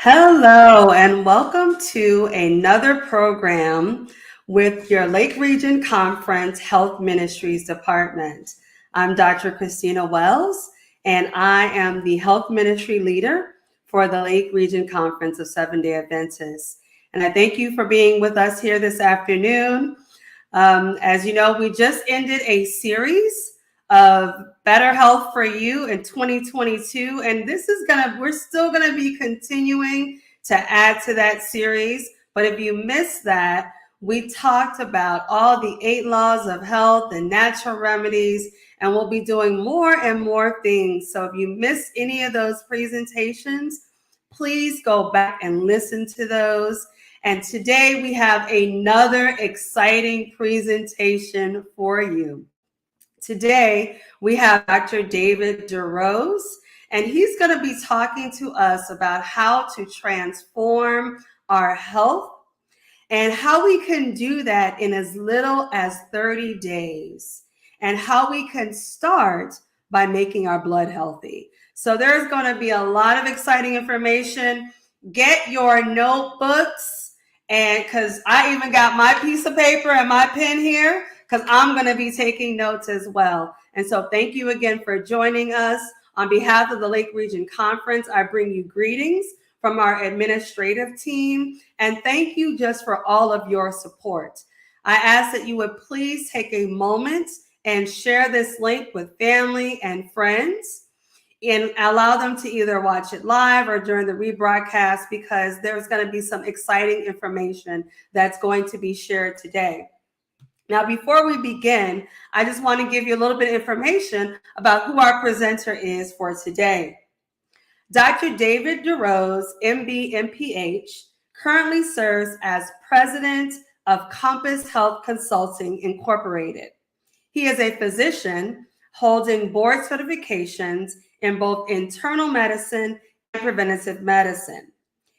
Hello, and welcome to another program with your Lake Region Conference Health Ministries Department. I'm Dr. Christina Wells, and I am the Health Ministry Leader for the Lake Region Conference of Seventh-day Adventists. And I thank you for being with us here this afternoon. As you know, we just ended a series of better health for you in 2022, and we're still gonna be continuing to add to that series. But if you missed that, we talked about all the 8 laws of health and natural remedies, and we'll be doing more and more things. So if you missed any of those presentations, please go back and listen to those. And today we have another exciting presentation for you. Today we have Dr. David DeRose, and he's going to be talking to us about how to transform our health and how we can do that in as little as 30 days, and how we can start by making our blood healthy. So there's going to be a lot of exciting information. Get your notebooks, and because I even got my piece of paper and my pen here, because I'm going to be taking notes as well. And so thank you again for joining us. On behalf of the Lake Region Conference, I bring you greetings from our administrative team, and thank you just for all of your support. I ask that you would please take a moment and share this link with family and friends, and allow them to either watch it live or during the rebroadcast, because there's going to be some exciting information that's going to be shared today. Now, before we begin, I just want to give you a little bit of information about who our presenter is for today. Dr. David DeRose, MB, MPH, currently serves as president of Compass Health Consulting Incorporated. He is a physician holding board certifications in both internal medicine and preventative medicine.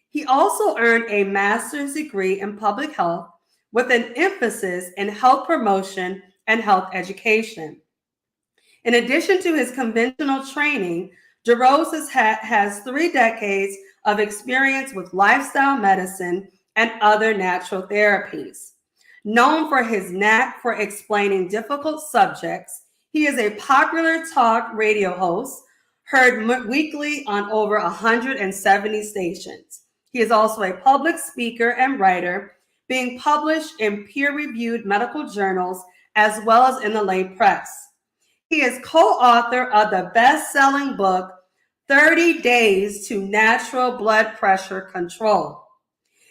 He also earned a master's degree in public health with an emphasis in health promotion and health education. In addition to his conventional training, DeRose has 3 decades of experience with lifestyle medicine and other natural therapies. Known for his knack for explaining difficult subjects, he is a popular talk radio host, heard weekly on over 170 stations. He is also a public speaker and writer, being published in peer-reviewed medical journals as well as in the lay press. He is co-author of the best-selling book, 30 Days to Natural Blood Pressure Control.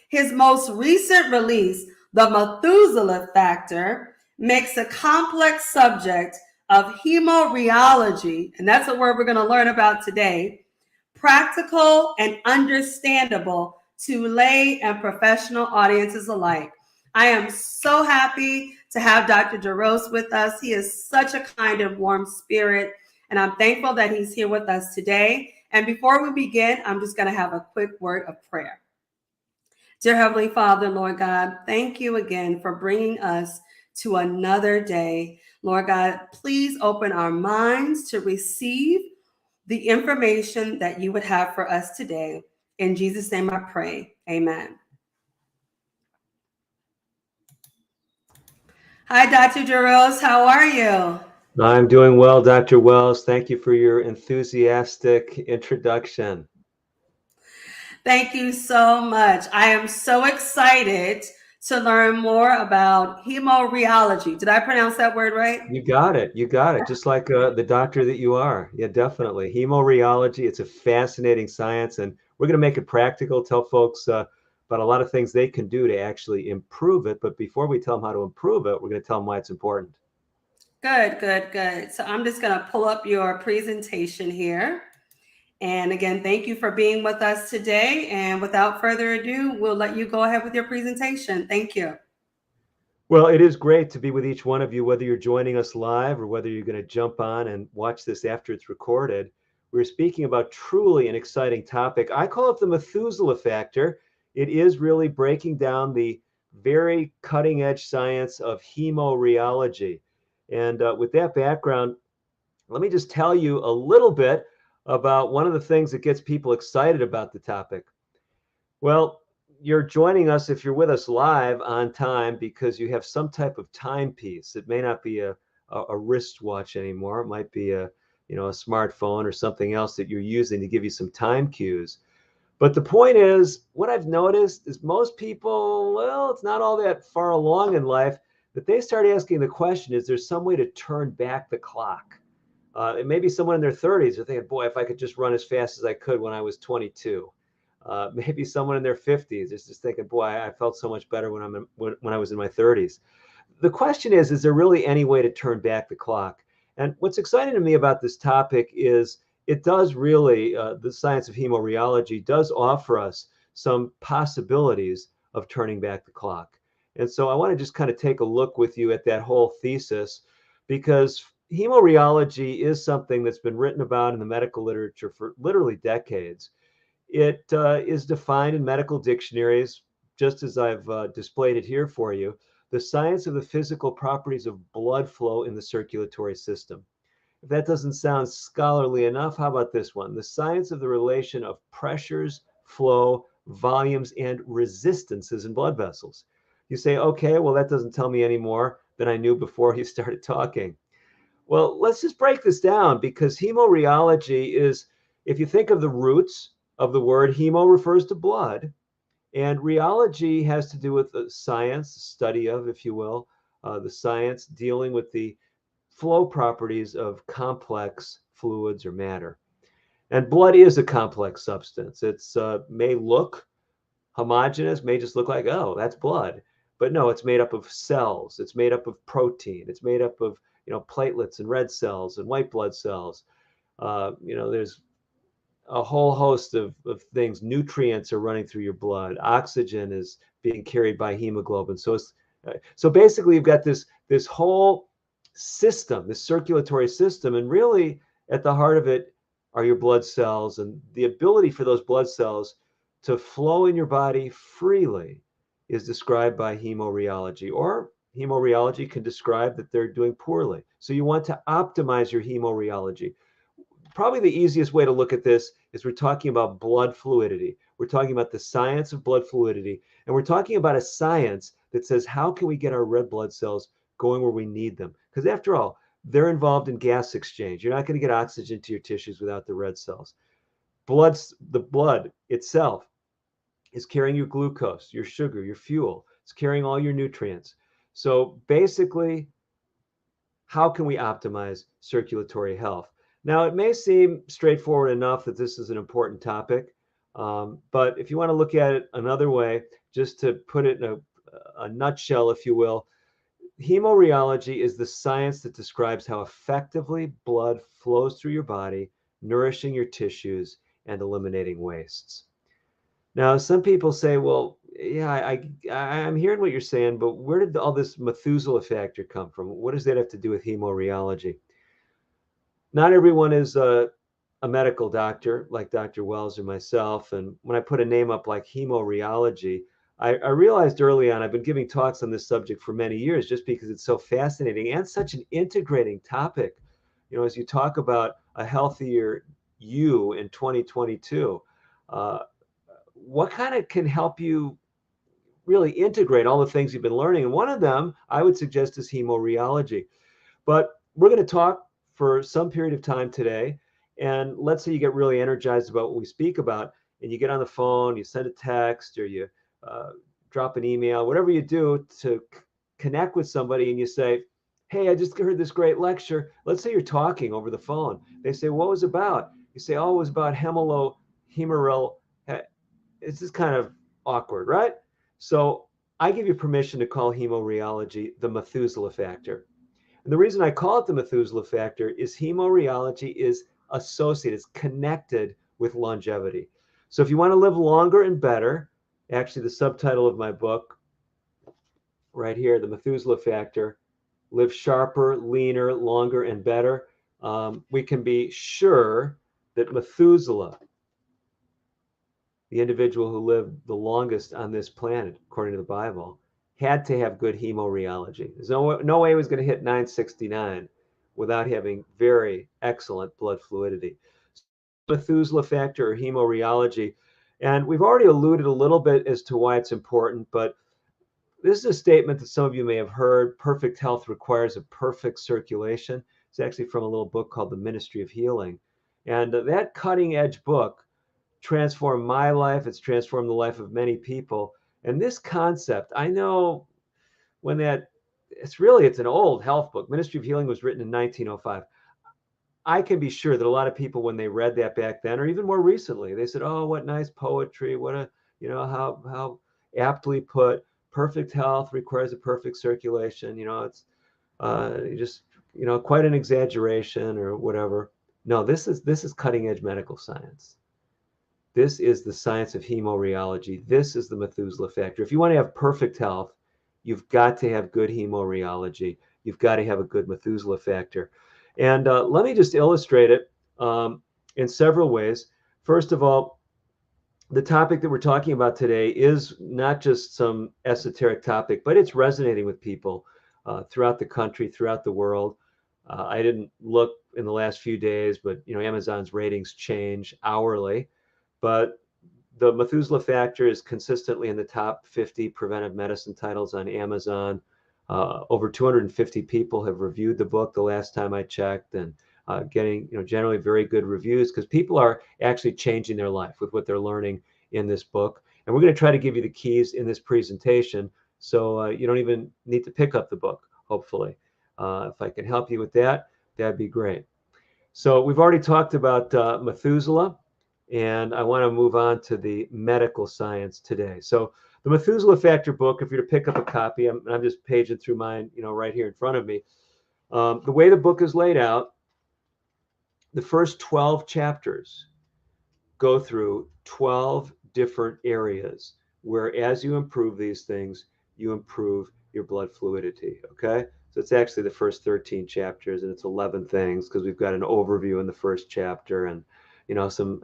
His most recent release, The Methuselah Factor, makes the complex subject of hemorrheology, and that's a word we're going to learn about today, practical and understandable to lay and professional audiences alike. I am so happy to have Dr. DeRose with us. He is such a kind and warm spirit, and I'm thankful that he's here with us today. And before we begin, I'm just going to have a quick word of prayer. Dear Heavenly Father, Lord God, thank you again for bringing us to another day. Lord God, please open our minds to receive the information that you would have for us today. In Jesus' name I pray, amen. Hi, Dr. DeRose, how are you? I'm doing well, Dr. Wells. Thank you for your enthusiastic introduction. Thank you so much. I am so excited to learn more about hemorrheology. Did I pronounce that word right? You got it. You got it. Just like the doctor that you are. Yeah, definitely. Hemorrheology, it's a fascinating science, and we're going to make it practical, tell folks about a lot of things they can do to actually improve it. But before we tell them how to improve it, we're going to tell them why it's important. Good, good, good. So I'm just going to pull up your presentation here. And again, thank you for being with us today. And without further ado, we'll let you go ahead with your presentation. Thank you. Well, it is great to be with each one of you, whether you're joining us live or whether you're going to jump on and watch this after it's recorded. We're speaking about truly an exciting topic. I call it the Methuselah Factor. It is really breaking down the very cutting edge science of hemorrheology. And with that background, let me just tell you a little bit about one of the things that gets people excited about the topic. Well, you're joining us if you're with us live on time because you have some type of timepiece. It may not be a wristwatch anymore. It might be a smartphone or something else that you're using to give you some time cues. But the point is, what I've noticed is most people, well, it's not all that far along in life that they start asking the question, is there some way to turn back the clock? It may be someone in their 30s. They're thinking, boy, if I could just run as fast as I could when I was 22. Maybe someone in their 50s is just thinking, boy, I felt so much better when I was in my 30s. The question is there really any way to turn back the clock? And what's exciting to me about this topic is it does really, the science of hemorheology does offer us some possibilities of turning back the clock. And so I want to just kind of take a look with you at that whole thesis because hemorheology is something that's been written about in the medical literature for literally decades. It is defined in medical dictionaries, just as I've displayed it here for you, the science of the physical properties of blood flow in the circulatory system. If that doesn't sound scholarly enough, how about this one? The science of the relation of pressures, flow, volumes, and resistances in blood vessels. You say, okay, well, that doesn't tell me any more than I knew before you started talking. Well, let's just break this down because hemorheology is, if you think of the roots of the word, hemo refers to blood, and rheology has to do with the science, study of, if you will, the science dealing with the flow properties of complex fluids or matter. And blood is a complex substance. It's may look homogeneous, may just look like, oh, that's blood. But no, it's made up of cells. It's made up of protein. It's made up of platelets and red cells and white blood cells. There's a whole host of things. Nutrients are running through your blood. Oxygen is being carried by hemoglobin. So basically, you've got this whole system, this circulatory system, and really at the heart of it are your blood cells and the ability for those blood cells to flow in your body freely is described by hemorheology, or hemorheology can describe that they're doing poorly. So you want to optimize your hemorheology. Probably the easiest way to look at this is we're talking about blood fluidity. We're talking about the science of blood fluidity, and we're talking about a science that says how can we get our red blood cells going where we need them? Because after all, they're involved in gas exchange. You're not going to get oxygen to your tissues without the red cells. The blood itself is carrying your glucose, your sugar, your fuel. It's carrying all your nutrients. So basically, how can we optimize circulatory health? Now, it may seem straightforward enough that this is an important topic, but if you want to look at it another way, just to put it in a nutshell, if you will, hemorheology is the science that describes how effectively blood flows through your body, nourishing your tissues and eliminating wastes. Now, some people say, well, yeah, I'm hearing what you're saying, but where did all this Methuselah factor come from? What does that have to do with hemorheology? Not everyone is a medical doctor like Dr. Wells or myself. And when I put a name up like hemorheology, I realized early on, I've been giving talks on this subject for many years just because it's so fascinating and such an integrating topic. As you talk about a healthier you in 2022, uh, what kind of can help you really integrate all the things you've been learning? And one of them I would suggest is hemorheology. But we're going to talk for some period of time today. And let's say you get really energized about what we speak about, and you get on the phone, you send a text, or you uh, drop an email, whatever you do to connect with somebody, and you say, hey, I just heard this great lecture. Let's say you're talking over the phone. They say, what was it about? You say, oh, it was about hemeril. It's just kind of awkward, right? So I give you permission to call hemorheology the Methuselah factor. And the reason I call it the Methuselah factor is hemorheology is associated, it's connected with longevity. So if you want to live longer and better, actually the subtitle of my book right here, the Methuselah factor, live sharper, leaner, longer, and better, we can be sure that Methuselah, the individual who lived the longest on this planet, according to the Bible, had to have good hemorheology. There's no way he was going to hit 969 without having very excellent blood fluidity. Methuselah factor or hemorheology, And we've already alluded a little bit as to why it's important, but this is a statement that some of you may have heard. Perfect health requires a perfect circulation. It's actually from a little book called The Ministry of Healing. And that cutting edge book transformed my life. It's transformed the life of many people. And this concept, I know when that, it's an old health book. Ministry of Healing was written in 1905. I can be sure that a lot of people, when they read that back then, or even more recently, they said, "Oh, what nice poetry! What a, how aptly put. Perfect health requires a perfect circulation. It's just, quite an exaggeration or whatever." No, this is cutting edge medical science. This is the science of hemorheology. This is the Methuselah factor. If you want to have perfect health, you've got to have good hemorheology. You've got to have a good Methuselah factor. And let me just illustrate it in several ways. First of all, the topic that we're talking about today is not just some esoteric topic, but it's resonating with people throughout the country, throughout the world. I didn't look in the last few days, but Amazon's ratings change hourly. But the Methuselah Factor is consistently in the top 50 preventive medicine titles on Amazon. Over 250 people have reviewed the book the last time I checked, and getting generally very good reviews because people are actually changing their life with what they're learning in this book. And we're going to try to give you the keys in this presentation, so you don't even need to pick up the book. Hopefully, if I can help you with that, that'd be great. So we've already talked about Methuselah, and I want to move on to the medical science today. So the Methuselah Factor book, if you're to pick up a copy, I'm just paging through mine, right here in front of me. The way the book is laid out, the first 12 chapters go through 12 different areas where, as you improve these things, you improve your blood fluidity. Okay, so it's actually the first 13 chapters, and it's 11 things because we've got an overview in the first chapter and some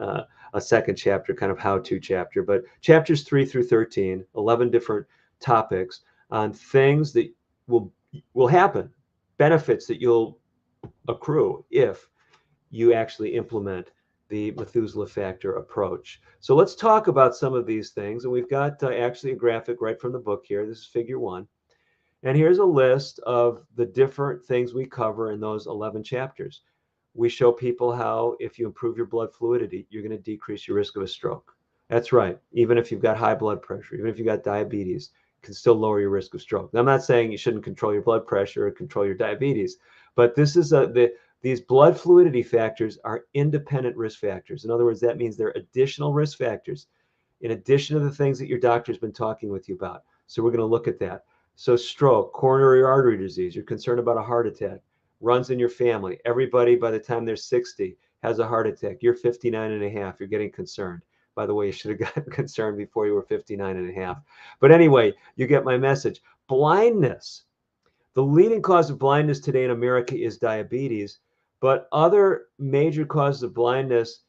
a second chapter, kind of how-to chapter. But chapters 3 through 13, 11 different topics on things that will happen, benefits that you'll accrue if you actually implement the Methuselah Factor approach. So let's talk about some of these things. And we've got actually a graphic right from the book here. This is figure 1. And here's a list of the different things we cover in those 11 chapters. We show people how, if you improve your blood fluidity, you're going to decrease your risk of a stroke. That's right. Even if you've got high blood pressure, even if you've got diabetes, you can still lower your risk of stroke. Now, I'm not saying you shouldn't control your blood pressure or control your diabetes, but this is these blood fluidity factors are independent risk factors. In other words, that means they're additional risk factors in addition to the things that your doctor's been talking with you about. So we're going to look at that. So stroke, coronary artery disease, you're concerned about a heart attack, runs in your family. Everybody by the time they're 60 has a heart attack. You're 59 and a half. You're getting concerned. By the way, you should have gotten concerned before you were 59 and a half. But anyway, you get my message. Blindness. The leading cause of blindness today in America is diabetes, but other major causes of blindness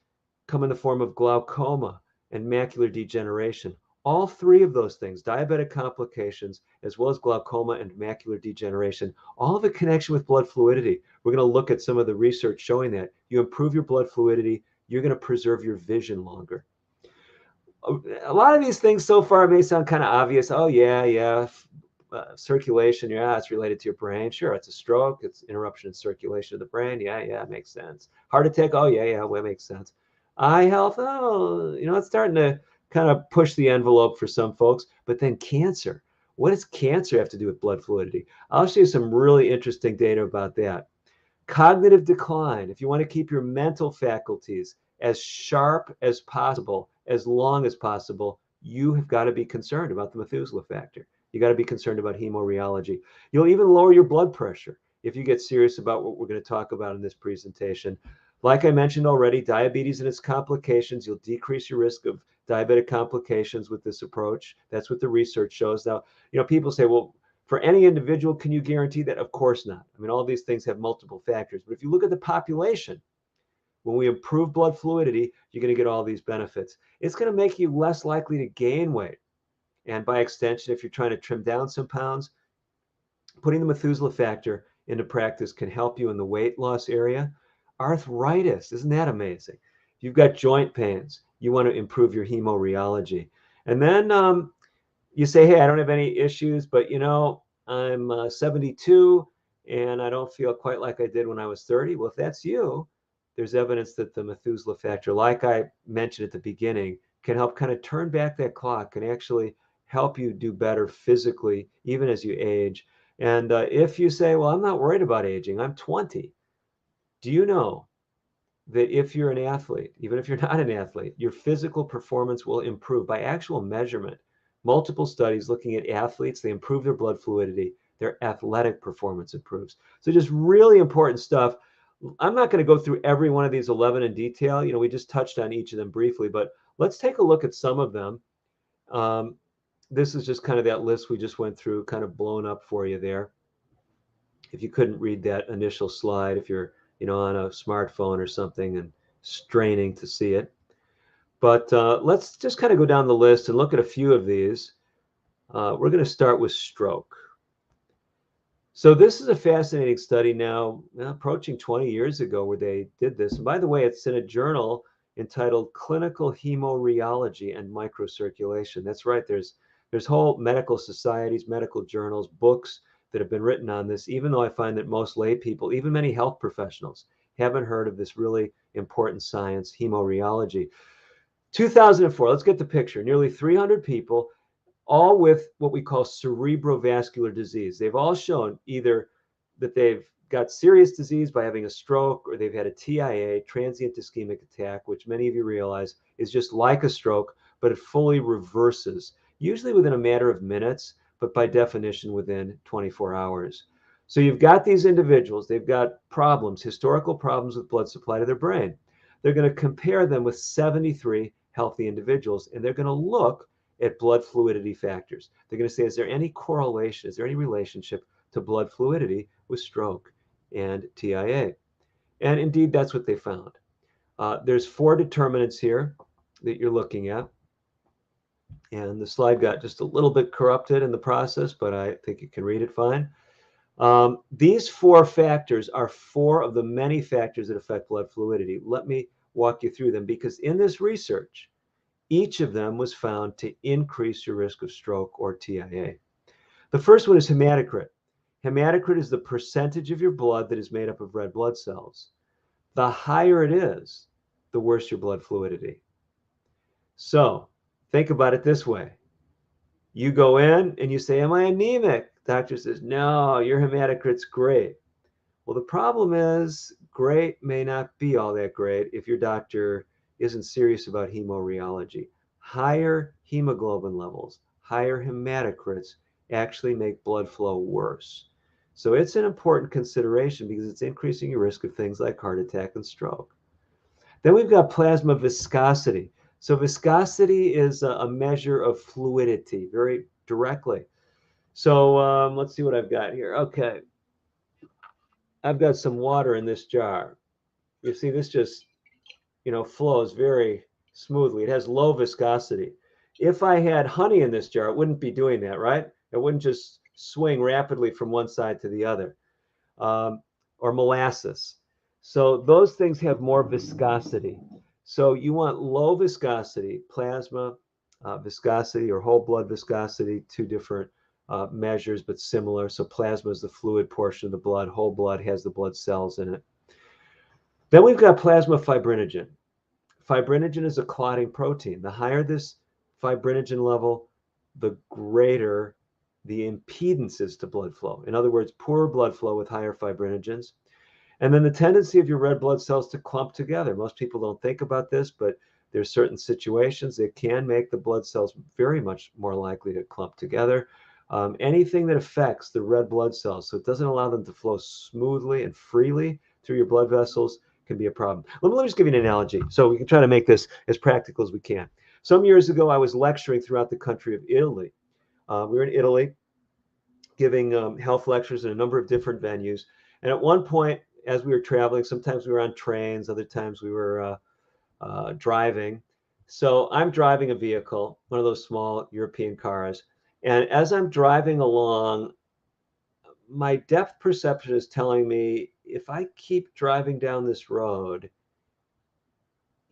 come in the form of glaucoma and macular degeneration. All three of those things, diabetic complications, as well as glaucoma and macular degeneration, all have a connection with blood fluidity. We're going to look at some of the research showing that. You improve your blood fluidity, you're going to preserve your vision longer. A lot of these things so far may sound kind of obvious. Oh, yeah. Circulation, yeah, it's related to your brain. Sure, it's a stroke. It's interruption in circulation of the brain. Yeah, it makes sense. Heart attack, oh, yeah, well, it makes sense. Eye health, oh, it's starting to kind of push the envelope for some folks. But then cancer. What does cancer have to do with blood fluidity? I'll show you some really interesting data about that. Cognitive decline. If you want to keep your mental faculties as sharp as possible, as long as possible, you have got to be concerned about the Methuselah factor. You got to be concerned about hemorheology. You'll even lower your blood pressure if you get serious about what we're going to talk about in this presentation. Like I mentioned already, diabetes and its complications, you'll decrease your risk of diabetic complications with this approach. That's what the research shows. Now, people say, well, for any individual, can you guarantee that? Of course not. I mean, all these things have multiple factors. But if you look at the population, when we improve blood fluidity, you're going to get all these benefits. It's going to make you less likely to gain weight. And by extension, if you're trying to trim down some pounds, putting the Methuselah factor into practice can help you in the weight loss area. Arthritis, isn't that amazing? If you've got joint pains, you want to improve your hemorheology. And then you say, hey, I don't have any issues, but I'm 72 and I don't feel quite like I did when I was 30. Well, if that's you, there's evidence that the Methuselah factor, like I mentioned at the beginning, can help kind of turn back that clock and actually help you do better physically, even as you age. And if you say, well, I'm not worried about aging, I'm 20, do you know that if you're an athlete, even if you're not an athlete, your physical performance will improve by actual measurement? Multiple studies looking at athletes, they improve their blood fluidity, their athletic performance improves. So just really important stuff. I'm not going to go through every one of these 11 in detail. We just touched on each of them briefly, but let's take a look at some of them. This is just kind of that list we just went through, kind of blown up for you there. If you couldn't read that initial slide, if you're on a smartphone or something and straining to see it. But let's just kind of go down the list and look at a few of these. We're going to start with stroke. So this is a fascinating study now, approaching 20 years ago, where they did this. And by the way, it's in a journal entitled Clinical Hemorheology and Microcirculation. That's right. There's whole medical societies, medical journals, books that have been written on this, even though I find that most lay people, even many health professionals, haven't heard of this really important science, hemorheology. 2004, let's get the picture. Nearly 300 people, all with what we call cerebrovascular disease. They've all shown either that they've got serious disease by having a stroke, or they've had a TIA, transient ischemic attack, which many of you realize is just like a stroke, but it fully reverses, usually within a matter of minutes, but by definition within 24 hours. So you've got these individuals, they've got problems, historical problems with blood supply to their brain. They're going to compare them with 73 healthy individuals, and they're going to look at blood fluidity factors. They're going to say, is there any correlation, is there any relationship to blood fluidity with stroke and TIA? And indeed, that's what they found. There's 4 determinants here that you're looking at. And the slide got just a little bit corrupted in the process, but I think you can read it fine. These 4 factors are 4 of the many factors that affect blood fluidity. Let me walk you through them, because in this research, each of them was found to increase your risk of stroke or TIA. The first one is hematocrit. Hematocrit is the percentage of your blood that is made up of red blood cells. The higher it is, the worse your blood fluidity. So think about it this way. You go in and you say, am I anemic? Doctor says, no, your hematocrit's great. Well, the problem is great may not be all that great if your doctor isn't serious about hemorheology. Higher hemoglobin levels, higher hematocrits actually make blood flow worse. So it's an important consideration because it's increasing your risk of things like heart attack and stroke. Then we've got plasma viscosity. So viscosity is a measure of fluidity very directly. So let's see what I've got here. Okay. I've got some water in this jar. You see, this just, flows very smoothly. It has low viscosity. If I had honey in this jar, it wouldn't be doing that, right? It wouldn't just swing rapidly from one side to the other. Or molasses. So those things have more viscosity. So you want low viscosity, plasma viscosity or whole blood viscosity, 2 different measures, but similar. So plasma is the fluid portion of the blood. Whole blood has the blood cells in it. Then we've got plasma fibrinogen. Fibrinogen is a clotting protein. The higher this fibrinogen level, the greater the impedance is to blood flow. In other words, poorer blood flow with higher fibrinogens. And then the tendency of your red blood cells to clump together. Most people don't think about this, but there's certain situations that can make the blood cells very much more likely to clump together. Anything that affects the red blood cells, so it doesn't allow them to flow smoothly and freely through your blood vessels, can be a problem. Let me just give you an analogy so we can try to make this as practical as we can. Some years ago, I was lecturing throughout the country of Italy. We were in Italy giving health lectures in a number of different venues. And at one point, as we were traveling, sometimes we were on trains, other times we were driving. So I'm driving a vehicle, one of those small European cars. And as I'm driving along, my depth perception is telling me if I keep driving down this road,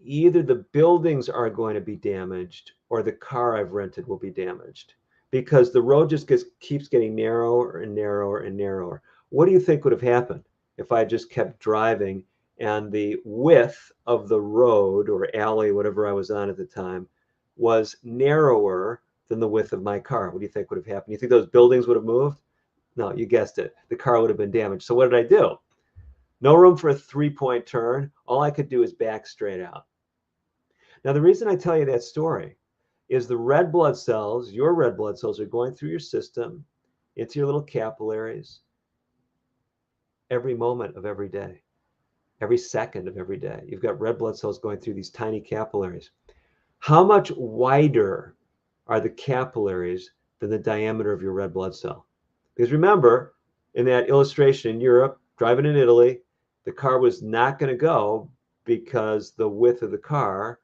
either the buildings are going to be damaged or the car I've rented will be damaged because the road just keeps getting narrower and narrower and narrower. What do you think would have happened if I just kept driving and the width of the road or alley, whatever I was on at the time, was narrower than the width of my car? What do you think would have happened? You think those buildings would have moved? No, you guessed it. The car would have been damaged. So what did I do? No room for a 3-point turn. All I could do is back straight out. Now, the reason I tell you that story is the red blood cells, your red blood cells, are going through your system into your little capillaries every moment of every day, every second of every day. You've got red blood cells going through these tiny capillaries. How much wider are the capillaries than the diameter of your red blood cell? Because remember, in that illustration in Europe, driving in Italy, the car was not going to go because the width of the car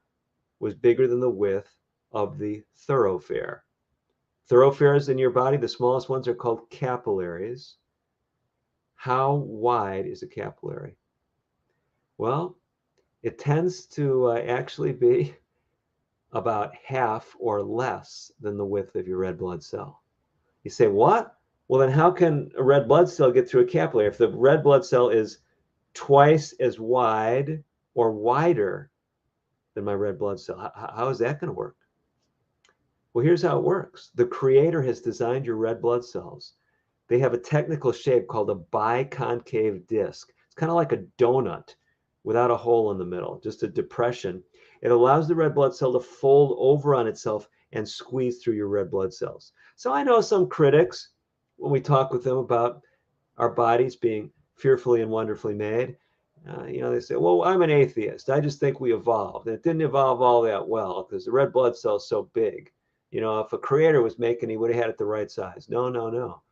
was bigger than the width of the thoroughfare. Thoroughfares in your body, the smallest ones are called capillaries. How wide is a capillary? Well, it tends to actually be about half or less than the width of your red blood cell. You say, what? Well, then how can a red blood cell get through a capillary? If the red blood cell is twice as wide or wider than my red blood cell, how is that going to work? Well, here's how it works. The Creator has designed your red blood cells. They have a technical shape called a biconcave disc. It's kind of like a donut without a hole in the middle, just a depression. It allows the red blood cell to fold over on itself and squeeze through your red blood cells. So I know some critics, when we talk with them about our bodies being fearfully and wonderfully made, they say, well, I'm an atheist. I just think we evolved. And it didn't evolve all that well because the red blood cell is so big. If a creator was making, he would have had it the right size. No.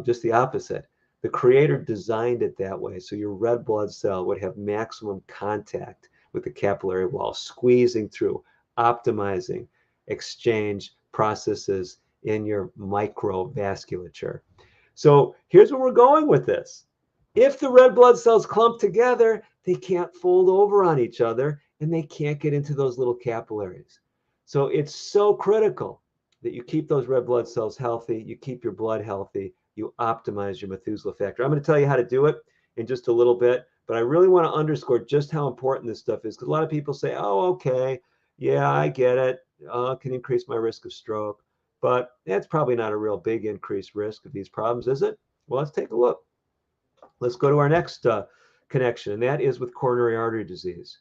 Just the opposite. The Creator designed it that way so your red blood cell would have maximum contact with the capillary wall, squeezing through, optimizing exchange processes in your microvasculature. So here's where we're going with this. If the red blood cells clump together, they can't fold over on each other and they can't get into those little capillaries. So it's so critical that you keep those red blood cells healthy, you keep your blood healthy, you optimize your Methuselah factor. I'm going to tell you how to do it in just a little bit, but I really want to underscore just how important this stuff is because a lot of people say, oh, okay, yeah, I get it. It can increase my risk of stroke, but that's probably not a real big increased risk of these problems, is it? Well, let's take a look. Let's go to our next connection, and that is with coronary artery disease.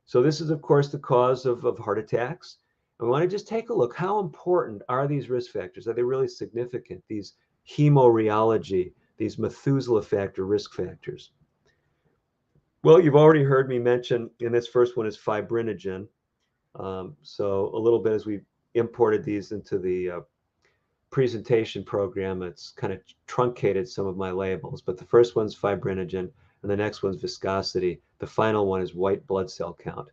So this is, of course, the cause of heart attacks. And we want to just take a look. How important are these risk factors? Are they really significant? These hemorrheology, these Methuselah factor risk factors. Well, you've already heard me mention, and this first one is fibrinogen. So a little bit as we imported these into the presentation program, it's kind of truncated some of my labels, but the first one's fibrinogen, and the next one's viscosity. The final one is white blood cell count.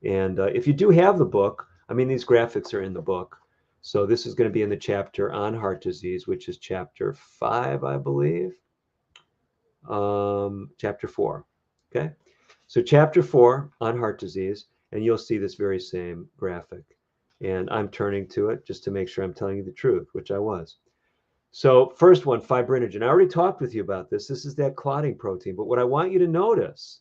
And if you do have the book, these graphics are in the book. So this is going to be in the chapter on heart disease, which is chapter 5, I believe. Chapter 4. Okay. So chapter 4 on heart disease, and you'll see this very same graphic. And I'm turning to it just to make sure I'm telling you the truth, which I was. So first one, fibrinogen. I already talked with you about this. This is that clotting protein. But what I want you to notice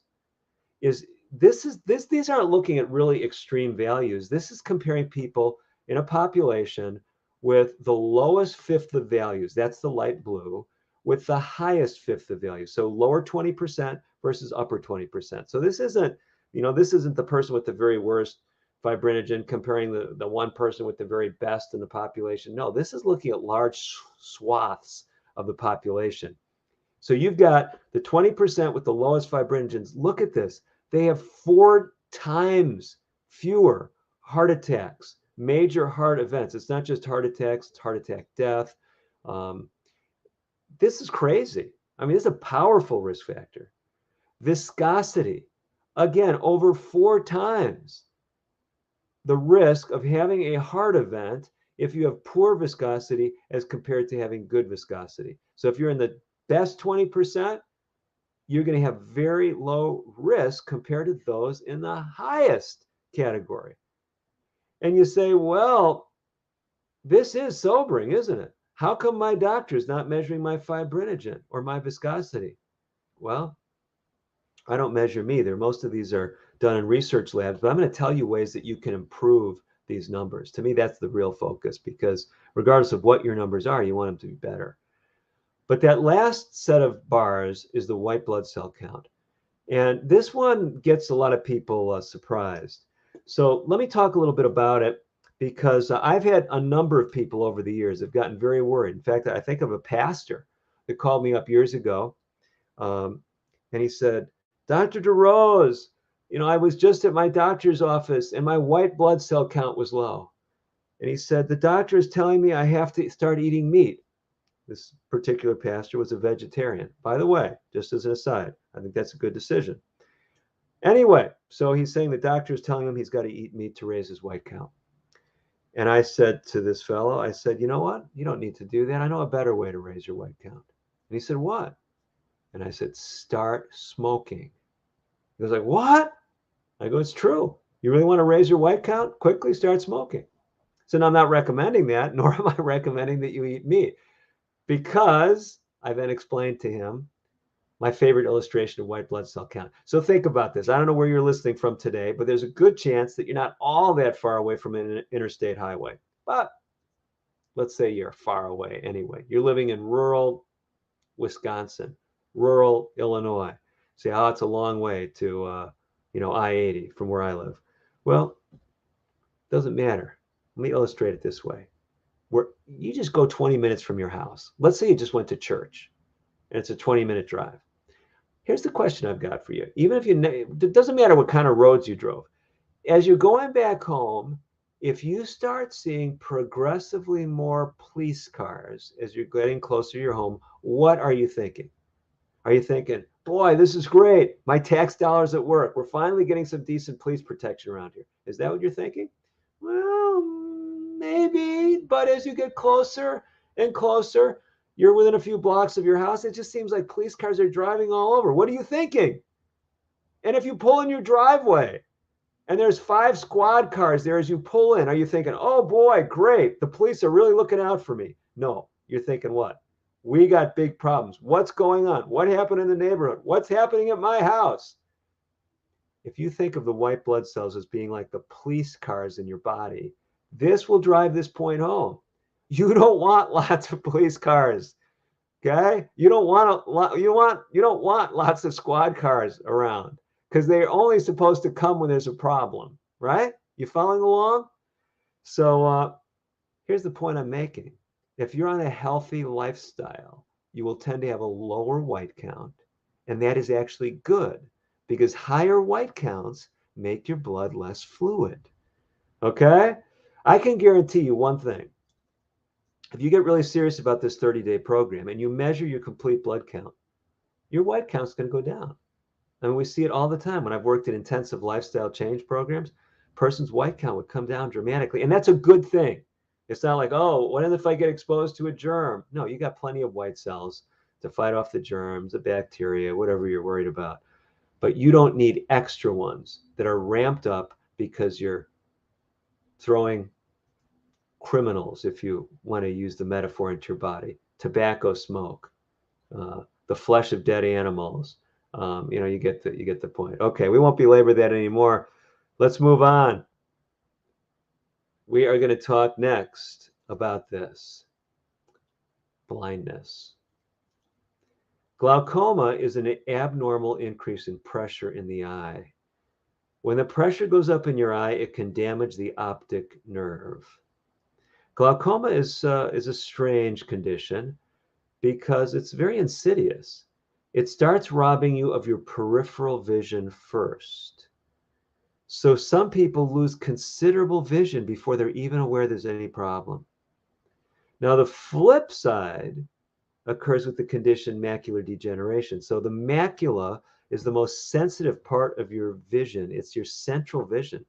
is these aren't looking at really extreme values. This is comparing people in a population with the lowest fifth of values. That's the light blue, with the highest fifth of values. So lower 20% versus upper 20%. So this isn't the person with the very worst fibrinogen comparing the one person with the very best in the population. No, this is looking at large swaths of the population. So you've got the 20% with the lowest fibrinogens. Look at this. They have 4 times fewer heart attacks, major heart events. It's not just heart attacks, it's heart attack death. This is crazy. This is a powerful risk factor. Viscosity, again, over 4 times the risk of having a heart event if you have poor viscosity as compared to having good viscosity. So if you're in the best 20%, you're going to have very low risk compared to those in the highest category. And you say, well, this is sobering, isn't it? How come my doctor's not measuring my fibrinogen or my viscosity? Well, I don't measure me either. Most of these are done in research labs, but I'm going to tell you ways that you can improve these numbers. To me, that's the real focus, because regardless of what your numbers are, you want them to be better. But that last set of bars is the white blood cell count. And this one gets a lot of people surprised. So let me talk a little bit about it, because I've had a number of people over the years have gotten very worried. In fact, I think of a pastor that called me up years ago, and he said, Dr. DeRose, I was just at my doctor's office and my white blood cell count was low. And he said, the doctor is telling me I have to start eating meat. This particular pastor was a vegetarian. By the way, just as an aside, I think that's a good decision. Anyway, so he's saying the doctor is telling him he's got to eat meat to raise his white count. And I said to this fellow, I said, you know what? You don't need to do that. I know a better way to raise your white count. And he said, what? And I said, start smoking. He was like, what? I go, it's true. You really want to raise your white count? Quickly start smoking. So now I'm not recommending that, nor am I recommending that you eat meat, because I then explained to him my favorite illustration of white blood cell count. So think about this. I don't know where you're listening from today, but there's a good chance that you're not all that far away from an interstate highway. But let's say you're far away anyway. You're living in rural Wisconsin, rural Illinois. Say, oh, it's a long way to, I-80 from where I live. Well, it doesn't matter. Let me illustrate it this way. Where you just go 20 minutes from your house. Let's say you just went to church and it's a 20-minute drive. Here's the question I've got for you. Even if it doesn't matter what kind of roads you drove. As you're going back home, if you start seeing progressively more police cars as you're getting closer to your home, what are you thinking? Are you thinking, boy, this is great. My tax dollars at work. We're finally getting some decent police protection around here. Is that what you're thinking? Well, maybe, but as you get closer and closer, you're within a few blocks of your house, it just seems like police cars are driving all over. What are you thinking? And if you pull in your driveway and there's 5 squad cars there as you pull in, are you thinking, oh boy, great, the police are really looking out for me? No, you're thinking what? We got big problems. What's going on? What happened in the neighborhood? What's happening at my house? If you think of the white blood cells as being like the police cars in your body, this will drive this point home. You don't want lots of police cars, okay? You don't want lots of squad cars around, because they're only supposed to come when there's a problem, right? You following along? So here's the point I'm making. If you're on a healthy lifestyle, you will tend to have a lower white count, and that is actually good, because higher white counts make your blood less fluid, okay? I can guarantee you one thing. If you get really serious about this 30-day program and you measure your complete blood count, your white count's going to go down. I mean, we see it all the time. When I've worked in intensive lifestyle change programs, person's white count would come down dramatically. And that's a good thing. It's not like, oh, what if I get exposed to a germ? No, you got plenty of white cells to fight off the germs, the bacteria, whatever you're worried about. But you don't need extra ones that are ramped up because you're throwing criminals, if you want to use the metaphor, into your body, tobacco smoke, the flesh of dead animals. You get the point. Okay, we won't belabor that anymore. Let's move on. We are going to talk next about this: blindness. Glaucoma is an abnormal increase in pressure in the eye. When the pressure goes up in your eye, it can damage the optic nerve. Glaucoma is a strange condition because it's very insidious. It starts robbing you of your peripheral vision first. So some people lose considerable vision before they're even aware there's any problem. Now, the flip side occurs with the condition macular degeneration. So the macula is the most sensitive part of your vision. It's your central vision.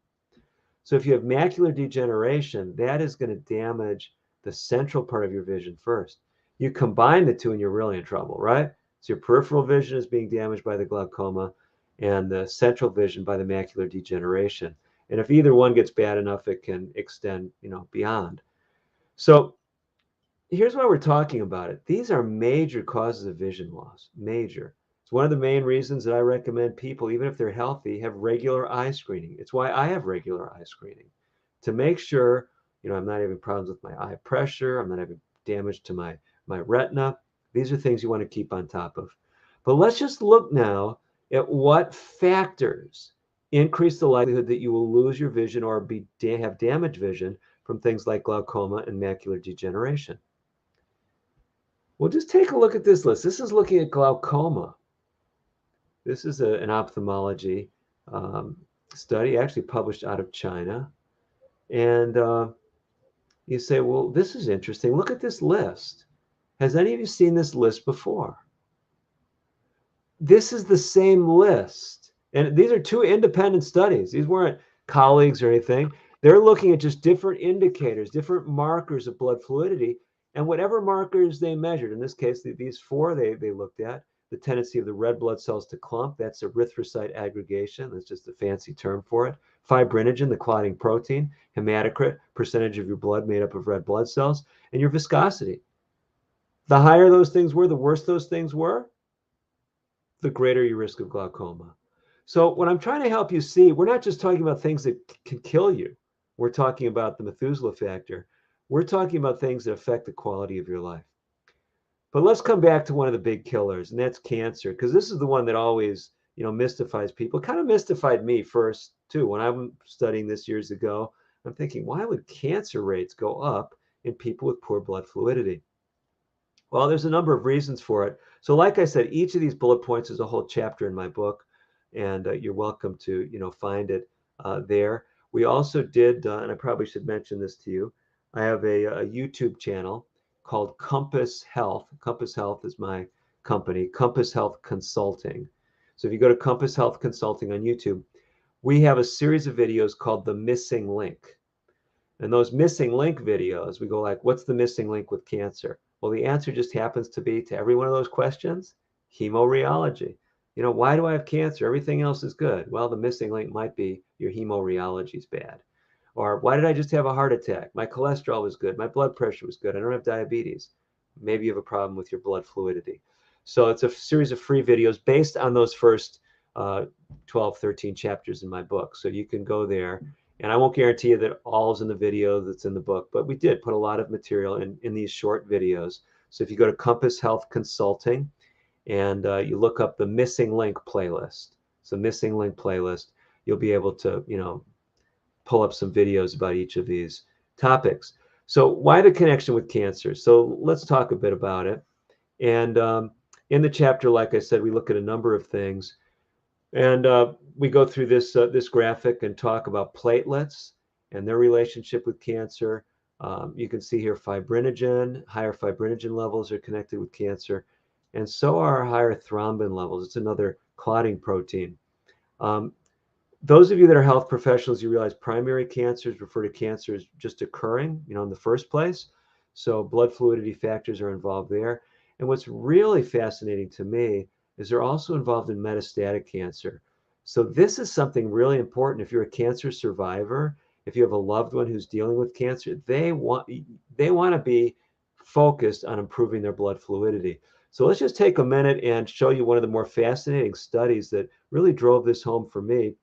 So if you have macular degeneration, that is going to damage the central part of your vision first. You combine the two and you're really in trouble, right? So your peripheral vision is being damaged by the glaucoma and the central vision by the macular degeneration. And if either one gets bad enough, it can extend, beyond. So here's why we're talking about it. These are major causes of vision loss, major. It's one of the main reasons that I recommend people, even if they're healthy, have regular eye screening. It's why I have regular eye screening, to make sure, I'm not having problems with my eye pressure. I'm not having damage to my retina. These are things you want to keep on top of. But let's just look now at what factors increase the likelihood that you will lose your vision or have damaged vision from things like glaucoma and macular degeneration. Well, just take a look at this list. This is looking at glaucoma. This is an ophthalmology study, actually published out of China. And you say, well, this is interesting. Look at this list. Has any of you seen this list before? This is the same list. And these are two independent studies. These weren't colleagues or anything. They're looking at just different indicators, different markers of blood fluidity, and whatever markers they measured. In this case, these four they looked at. The tendency of the red blood cells to clump, that's erythrocyte aggregation. That's just a fancy term for it. Fibrinogen, the clotting protein. Hematocrit, percentage of your blood made up of red blood cells. And your viscosity. The higher those things were, the worse those things were, the greater your risk of glaucoma. So what I'm trying to help you see, we're not just talking about things that can kill you. We're talking about the Methuselah Factor. We're talking about things that affect the quality of your life. But let's come back to one of the big killers, and that's cancer, because this is the one that always, mystifies people. It kind of mystified me first, too. When I'm studying this years ago, I'm thinking, why would cancer rates go up in people with poor blood fluidity? Well, there's a number of reasons for it. So like I said, each of these bullet points is a whole chapter in my book, and you're welcome to, find it there. We also did, and I probably should mention this to you, I have a YouTube channel called Compass Health. Compass Health is my company, Compass Health Consulting. So if you go to Compass Health Consulting on YouTube, we have a series of videos called The Missing Link. And those missing link videos, we go like, what's the missing link with cancer? Well, the answer just happens to be, to every one of those questions, hemorrheology. Why do I have cancer? Everything else is good. Well, the missing link might be your hemorrheology is bad. Or why did I just have a heart attack? My cholesterol was good. My blood pressure was good. I don't have diabetes. Maybe you have a problem with your blood fluidity. So it's a series of free videos based on those first 12, 13 chapters in my book. So you can go there. And I won't guarantee you that all is in the video that's in the book, but we did put a lot of material in these short videos. So if you go to Compass Health Consulting and you look up the Missing Link playlist, so Missing Link playlist, you'll be able to, pull up some videos about each of these topics. So why the connection with cancer? So let's talk a bit about it. And in the chapter, like I said, we look at a number of things. And we go through this graphic and talk about platelets and their relationship with cancer. You can see here fibrinogen, higher fibrinogen levels are connected with cancer, and so are higher thrombin levels. It's another clotting protein. Those of you that are health professionals, you realize primary cancers refer to cancers just occurring, in the first place. So blood fluidity factors are involved there. And what's really fascinating to me is they're also involved in metastatic cancer. So this is something really important. If you're a cancer survivor, if you have a loved one who's dealing with cancer, they want to be focused on improving their blood fluidity. So let's just take a minute and show you one of the more fascinating studies that really drove this home for me.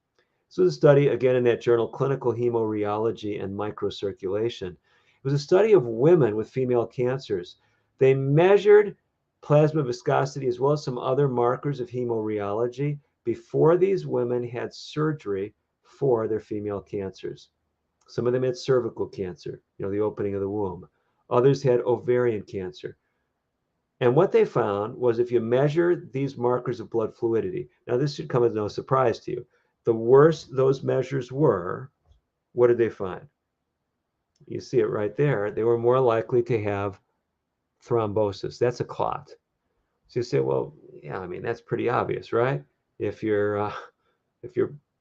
This was a study, again, in that journal, Clinical Hemorrheology and Microcirculation. It was a study of women with female cancers. They measured plasma viscosity as well as some other markers of hemorrheology before these women had surgery for their female cancers. Some of them had cervical cancer, the opening of the womb. Others had ovarian cancer. And what they found was if you measure these markers of blood fluidity, now this should come as no surprise to you, the worse those measures were, what did they find? You see it right there. They were more likely to have thrombosis. That's a clot. So you say, well, yeah, that's pretty obvious, right? If your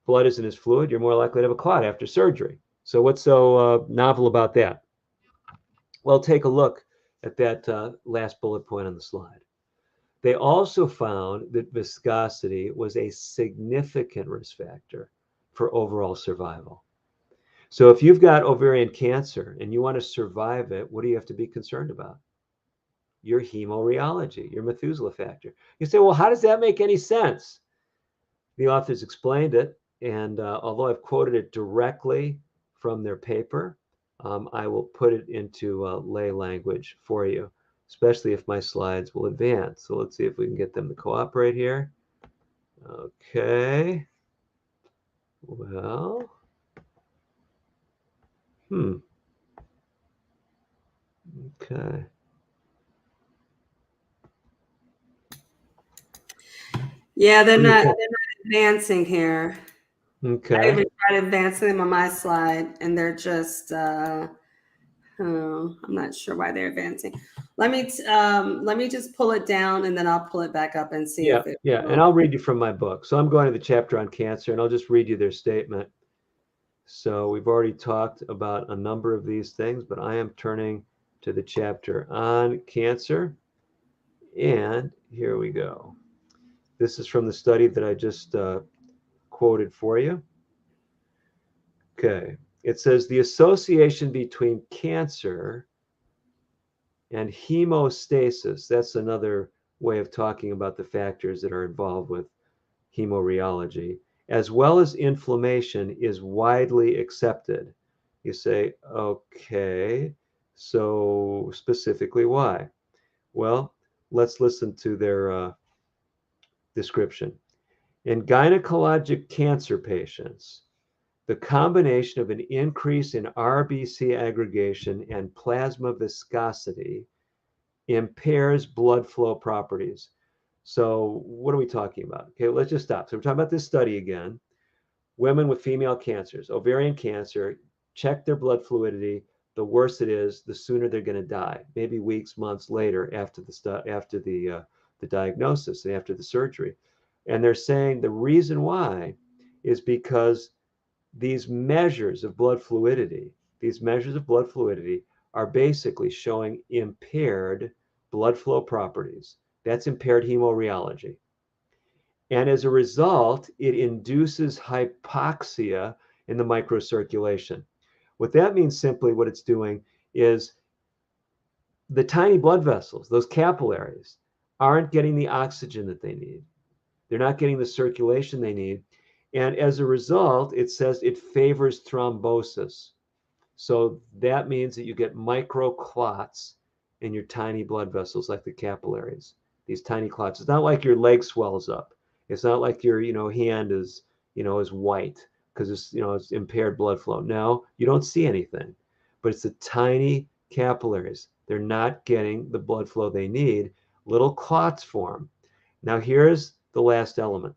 blood isn't as fluid, you're more likely to have a clot after surgery. So what's so novel about that? Well, take a look at that last bullet point on the slide. They also found that viscosity was a significant risk factor for overall survival. So if you've got ovarian cancer and you want to survive it, what do you have to be concerned about? Your hemorrheology, your Methuselah factor. You say, well, how does that make any sense? The authors explained it, and although I've quoted it directly from their paper, I will put it into lay language for you, especially if my slides will advance. So let's see if we can get them to cooperate here. Okay. Well, okay. Yeah, they're not advancing here. I Okay. even tried advancing them on my slide, and they're just I'm not sure why they're advancing. Let me just pull it down, and then I'll pull it back up and see Yeah, if it yeah. And will. I'll read you from my book. So I'm going to the chapter on cancer, and I'll just read you their statement. So we've already talked about a number of these things, but I am turning to the chapter on cancer. And here we go. This is from the study that I just quoted for you. Okay. It says the association between cancer and hemostasis, that's another way of talking about the factors that are involved with hemorrheology, as well as inflammation, is widely accepted. You say, okay, so specifically why? Well, let's listen to their description. In gynecologic cancer patients, the combination of an increase in RBC aggregation and plasma viscosity impairs blood flow properties. So what are we talking about? Okay, let's just stop. So we're talking about this study again. Women with female cancers, ovarian cancer, check their blood fluidity. The worse it is, the sooner they're going to die. Maybe weeks, months later after the diagnosis and after the surgery. And they're saying the reason why is because these measures of blood fluidity, are basically showing impaired blood flow properties. That's impaired hemorrheology. And as a result, it induces hypoxia in the microcirculation. What that means simply, what it's doing is the tiny blood vessels, those capillaries, aren't getting the oxygen that they need. They're not getting the circulation they need. And as a result, it says it favors thrombosis. So that means that you get microclots in your tiny blood vessels, like the capillaries, these tiny clots. It's not like your leg swells up. It's not like your, hand is white because it's impaired blood flow. No, you don't see anything, but it's the tiny capillaries. They're not getting the blood flow they need. Little clots form. Now here's the last element.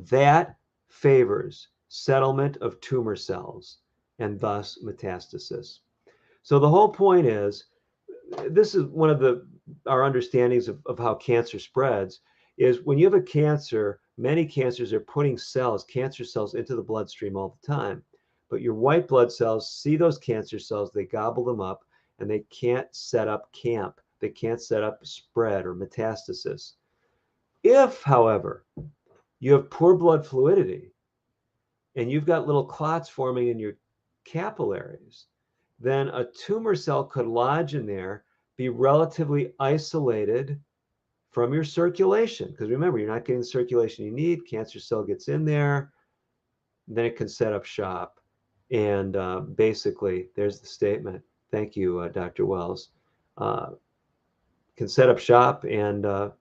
That favors settlement of tumor cells and thus metastasis. So the whole point is, this is one of our understandings of how cancer spreads, is when you have a cancer, many cancers are putting cancer cells into the bloodstream all the time. But your white blood cells see those cancer cells, they gobble them up, and they can't set up camp. They can't set up spread or metastasis. If, however, you have poor blood fluidity and you've got little clots forming in your capillaries, then a tumor cell could lodge in there, be relatively isolated from your circulation. Because remember, you're not getting the circulation you need. Cancer cell gets in there, then it can set up shop. And basically, there's the statement. Thank you, Dr. Wells. Can set up shop, and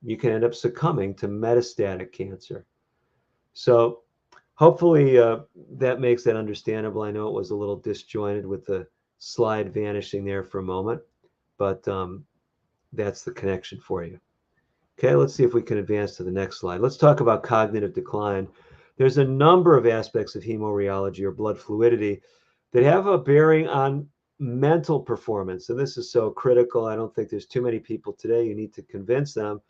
you can end up succumbing to metastatic cancer. So hopefully that makes that understandable. I know it was a little disjointed with the slide vanishing there for a moment, but that's the connection for you. Okay, let's see if we can advance to the next slide. Let's talk about cognitive decline. There's a number of aspects of hemorrheology or blood fluidity that have a bearing on mental performance. And this is so critical. I don't think there's too many people today. You need to convince them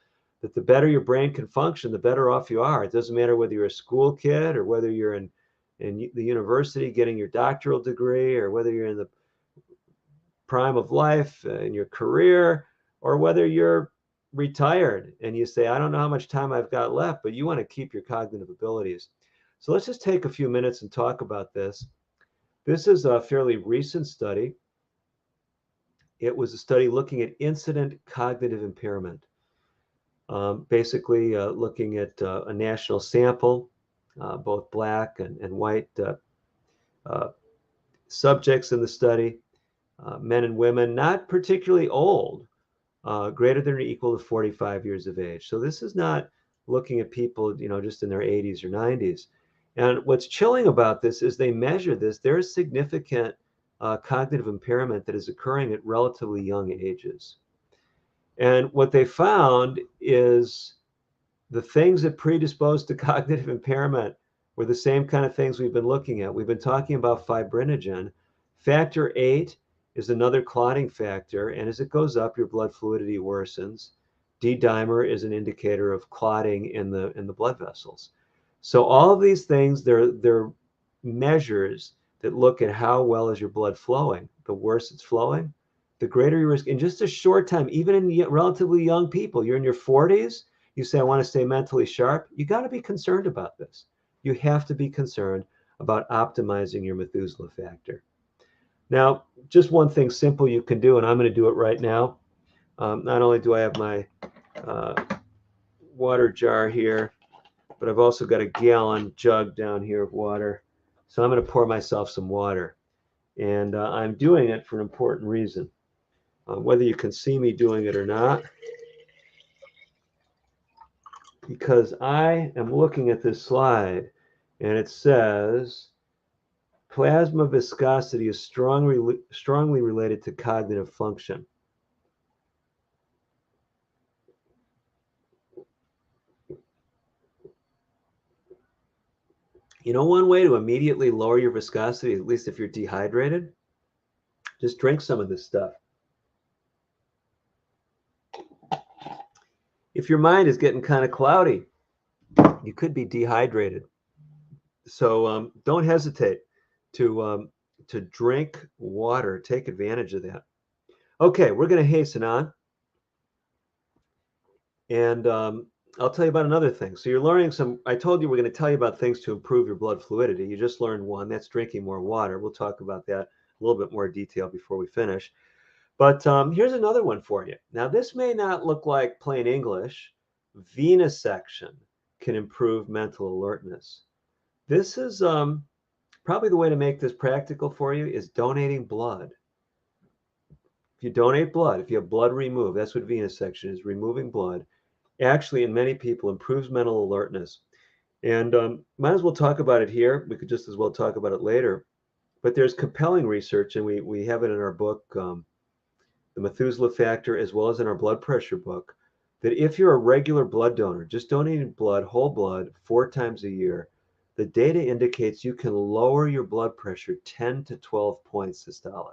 that the better your brain can function, the better off you are. It doesn't matter whether you're a school kid or whether you're in the university getting your doctoral degree, or whether you're in the prime of life in your career, or whether you're retired and you say, I don't know how much time I've got left, but you want to keep your cognitive abilities. So let's just take a few minutes and talk about this. This is a fairly recent study. It was a study looking at incident cognitive impairment, basically looking at a national sample, both black and white uh, subjects in the study, men and women, not particularly old, greater than or equal to 45 years of age. So this is not looking at people, just in their 80s or 90s. And what's chilling about this is they measure this. There's significant cognitive impairment that is occurring at relatively young ages. And what they found is the things that predispose to cognitive impairment were the same kind of things we've been looking at. We've been talking about fibrinogen. Factor 8 is another clotting factor, and as it goes up, your blood fluidity worsens. D-dimer is an indicator of clotting in the blood vessels. So all of these things, they're measures that look at how well is your blood flowing. The worse it's flowing, the greater your risk. In just a short time, even in relatively young people, you're in your 40s, you say, I want to stay mentally sharp. You got to be concerned about this. You have to be concerned about optimizing your Methuselah factor. Now, just one thing simple you can do, and I'm going to do it right now. Not only do I have my water jar here, but I've also got a gallon jug down here of water. So I'm going to pour myself some water. And I'm doing it for an important reason. Whether you can see me doing it or not, because I am looking at this slide and it says plasma viscosity is strongly related to cognitive function. One way to immediately lower your viscosity, at least if you're dehydrated, just drink some of this stuff. If your mind is getting kind of cloudy, you could be dehydrated. So don't hesitate to drink water. Take advantage of that. Okay, we're going to hasten on. And I'll tell you about another thing. So you're learning I told you we're going to tell you about things to improve your blood fluidity. You just learned one, that's drinking more water. We'll talk about that a little bit more detail before we finish. But here's another one for you. Now, this may not look like plain English. Venesection can improve mental alertness. This is probably the way to make this practical for you is donating blood. If you donate blood, if you have blood removed, that's what venesection is, removing blood. Actually, in many people, improves mental alertness. And might as well talk about it here. We could just as well talk about it later. But there's compelling research, and we have it in our book, The Methuselah Factor, as well as in our blood pressure book, that if you're a regular blood donor, just donating blood, whole blood, 4 times a year, the data indicates you can lower your blood pressure 10 to 12 points systolic.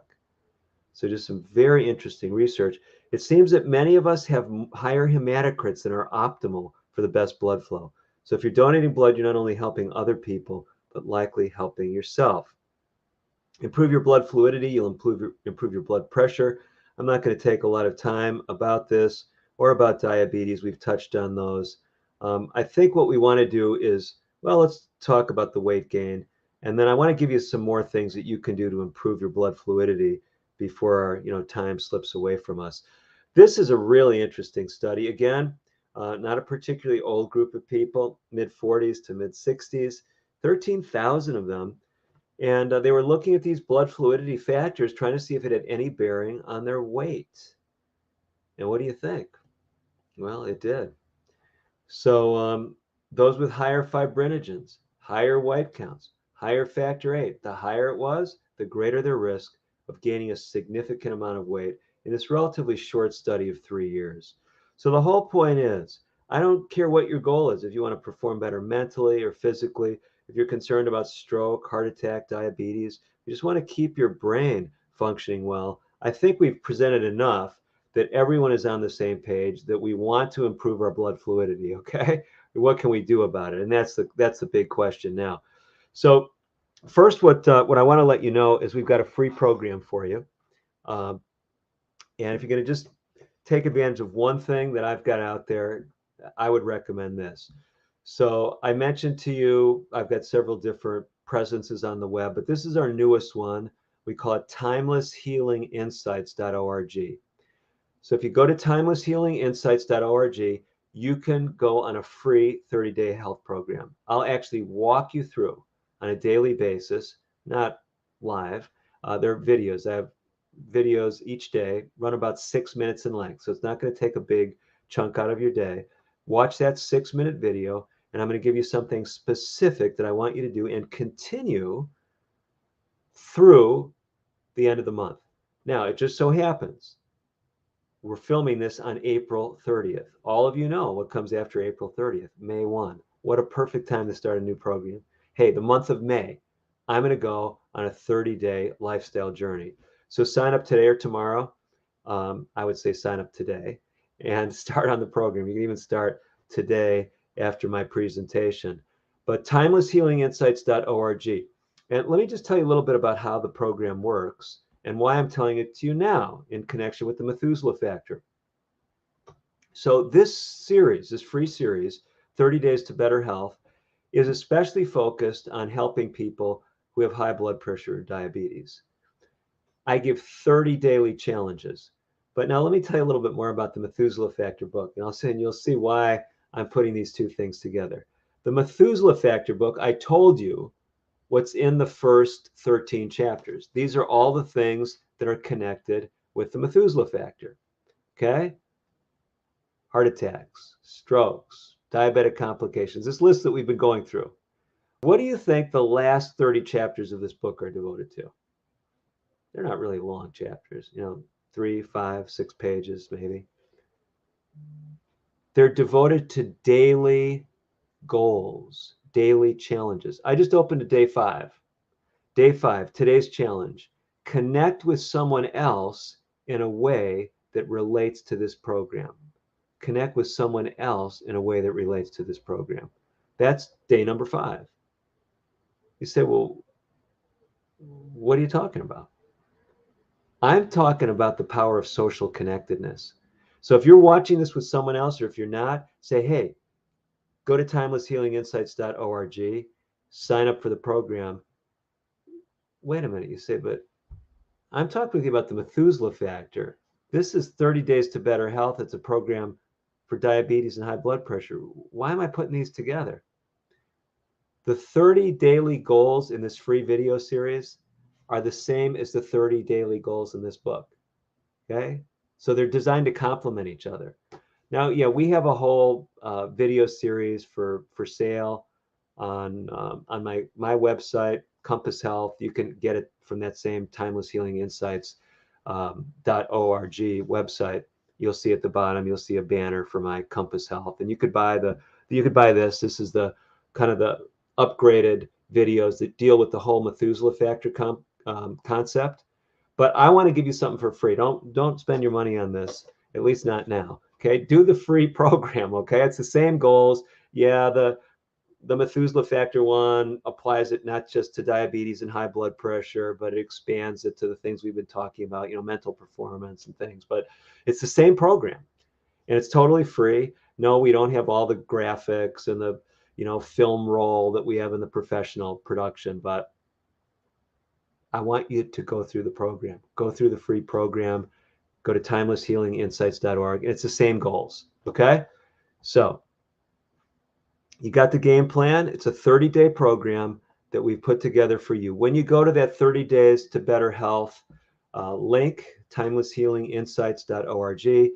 So just some very interesting research. It seems that many of us have higher hematocrits than are optimal for the best blood flow. So if you're donating blood, you're not only helping other people, but likely helping yourself. Improve your blood fluidity, you'll improve your blood pressure. I'm not going to take a lot of time about this or about diabetes. We've touched on those. I think what we want to do is, well, let's talk about the weight gain. And then I want to give you some more things that you can do to improve your blood fluidity before time slips away from us. This is a really interesting study. Again, not a particularly old group of people, mid-40s to mid-60s, 13,000 of them. And they were looking at these blood fluidity factors, trying to see if it had any bearing on their weight. And what do you think? Well, it did. So those with higher fibrinogens, higher white counts, higher factor 8, the higher it was, the greater their risk of gaining a significant amount of weight in this relatively short study of 3 years. So the whole point is, I don't care what your goal is, if you want to perform better mentally or physically, if you're concerned about stroke, heart attack, diabetes, you just want to keep your brain functioning well. I think we've presented enough that everyone is on the same page, that we want to improve our blood fluidity, okay? What can we do about it? And that's the big question now. So first, what I want to let you know is we've got a free program for you. And if you're going to just take advantage of one thing that I've got out there, I would recommend this. So I mentioned to you, I've got several different presences on the web, but this is our newest one. We call it timelesshealinginsights.org. So if you go to timelesshealinginsights.org, you can go on a free 30-day health program. I'll actually walk you through on a daily basis, not live. There are videos. I have videos each day, run about 6 minutes in length. So it's not going to take a big chunk out of your day. Watch that 6-minute video, and I'm going to give you something specific that I want you to do and continue through the end of the month. Now, it just so happens we're filming this on April 30th. All of you know what comes after April 30th, May 1. What a perfect time to start a new program. Hey, the month of May, I'm going to go on a 30-day lifestyle journey. So sign up today or tomorrow. I would say sign up today and start on the program. You can even start today after my presentation. But timelesshealinginsights.org. And let me just tell you a little bit about how the program works and why I'm telling it to you now in connection with the Methuselah Factor. So this series, this free series, 30 Days to Better Health, is especially focused on helping people who have high blood pressure or diabetes. I give 30 daily challenges. But now let me tell you a little bit more about the Methuselah Factor book, and you'll see why I'm putting these two things together. The Methuselah Factor book, I told you what's in the first 13 chapters. These are all the things that are connected with the Methuselah Factor, okay? Heart attacks, strokes, diabetic complications, this list that we've been going through. What do you think the last 30 chapters of this book are devoted to? They're not really long chapters, 3, 5, 6 pages maybe. They're devoted to daily goals, daily challenges. I just opened to day 5. Day 5, today's challenge. Connect with someone else in a way that relates to this program. Connect with someone else in a way that relates to this program. That's day number 5. You say, well, what are you talking about? I'm talking about the power of social connectedness. So if you're watching this with someone else, or if you're not, say, hey, go to timelesshealinginsights.org, sign up for the program. Wait a minute, you say, but I'm talking with you about the Methuselah Factor. This is 30 Days to Better Health. It's a program for diabetes and high blood pressure. Why am I putting these together? The 30 daily goals in this free video series are the same as the 30 daily goals in this book, okay? So they're designed to complement each other. Now, yeah, we have a whole video series for sale on my website, Compass Health. You can get it from that same timelesshealinginsights.org website. You'll see at the bottom, you'll see a banner for my Compass Health, and you could buy this. This is the kind of the upgraded videos that deal with the whole Methuselah Factor concept. But I want to give you something for free. Don't spend your money on this, at least not now. Okay, do the free program. Okay, it's the same goals. Yeah, the Methuselah Factor one applies it not just to diabetes and high blood pressure, but it expands it to the things we've been talking about, mental performance and things. But it's the same program, and it's totally free. No, we don't have all the graphics and the film roll that we have in the professional production, but I want you to go through the program. Go through the free program. Go to timelesshealinginsights.org. It's the same goals, okay? So you got the game plan. It's a 30-day program that we've put together for you. When you go to that 30 Days to Better Health link, timelesshealinginsights.org,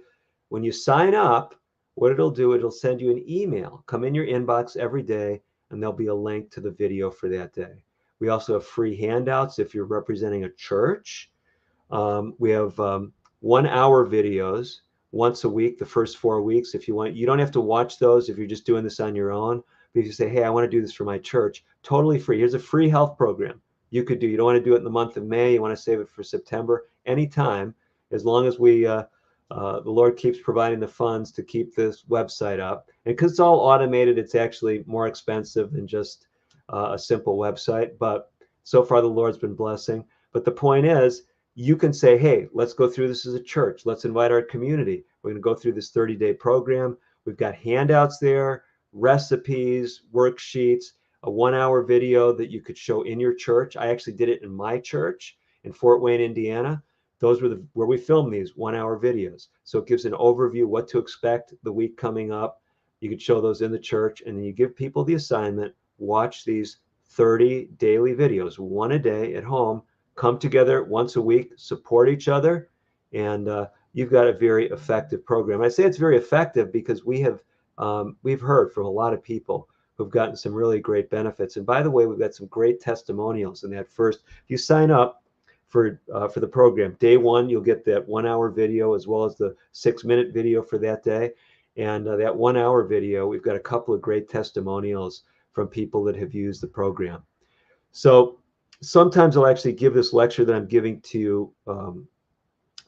when you sign up, what it'll do, it'll send you an email. Come in your inbox every day, and there'll be a link to the video for that day. We also have free handouts if you're representing a church. We have 1-hour videos once a week, the first 4 weeks. If you want, you don't have to watch those if you're just doing this on your own. But if you say, hey, I want to do this for my church, totally free. Here's a free health program you could do. You don't want to do it in the month of May. You want to save it for September, anytime, as long as the Lord keeps providing the funds to keep this website up. And because it's all automated, it's actually more expensive than just a simple website. But so far, the Lord's been blessing. But the point is, you can say, hey, let's go through this as a church. Let's invite our community. We're going to go through this 30-day program. We've got handouts there, recipes, worksheets, a 1-hour video that you could show in your church. I actually did it in my church in Fort Wayne, Indiana. Those were where we filmed these 1-hour videos. So it gives an overview what to expect the week coming up. You could show those in the church, and then you give people the assignment, watch these 30 daily videos, one a day at home, come together once a week, support each other, and you've got a very effective program. I say it's very effective because we've heard from a lot of people who've gotten some really great benefits. And by the way, we've got some great testimonials in that first. If you sign up for the program, day one, you'll get that 1-hour video as well as the 6-minute video for that day. And that 1-hour video, we've got a couple of great testimonials from people that have used the program. So sometimes I'll actually give this lecture that I'm giving to you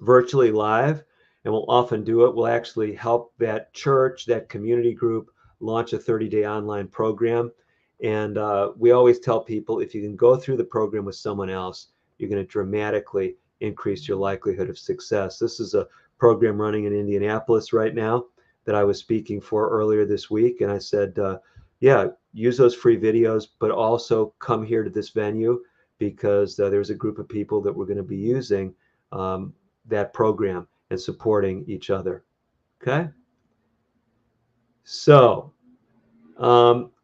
virtually live, and we'll often do it. We'll actually help that church, that community group, launch a 30-day online program. And we always tell people, if you can go through the program with someone else, you're going to dramatically increase your likelihood of success. This is a program running in Indianapolis right now that I was speaking for earlier this week. And I said, yeah, use those free videos, but also come here to this venue, because there's a group of people that we're going to be using that program and supporting each other. Okay. So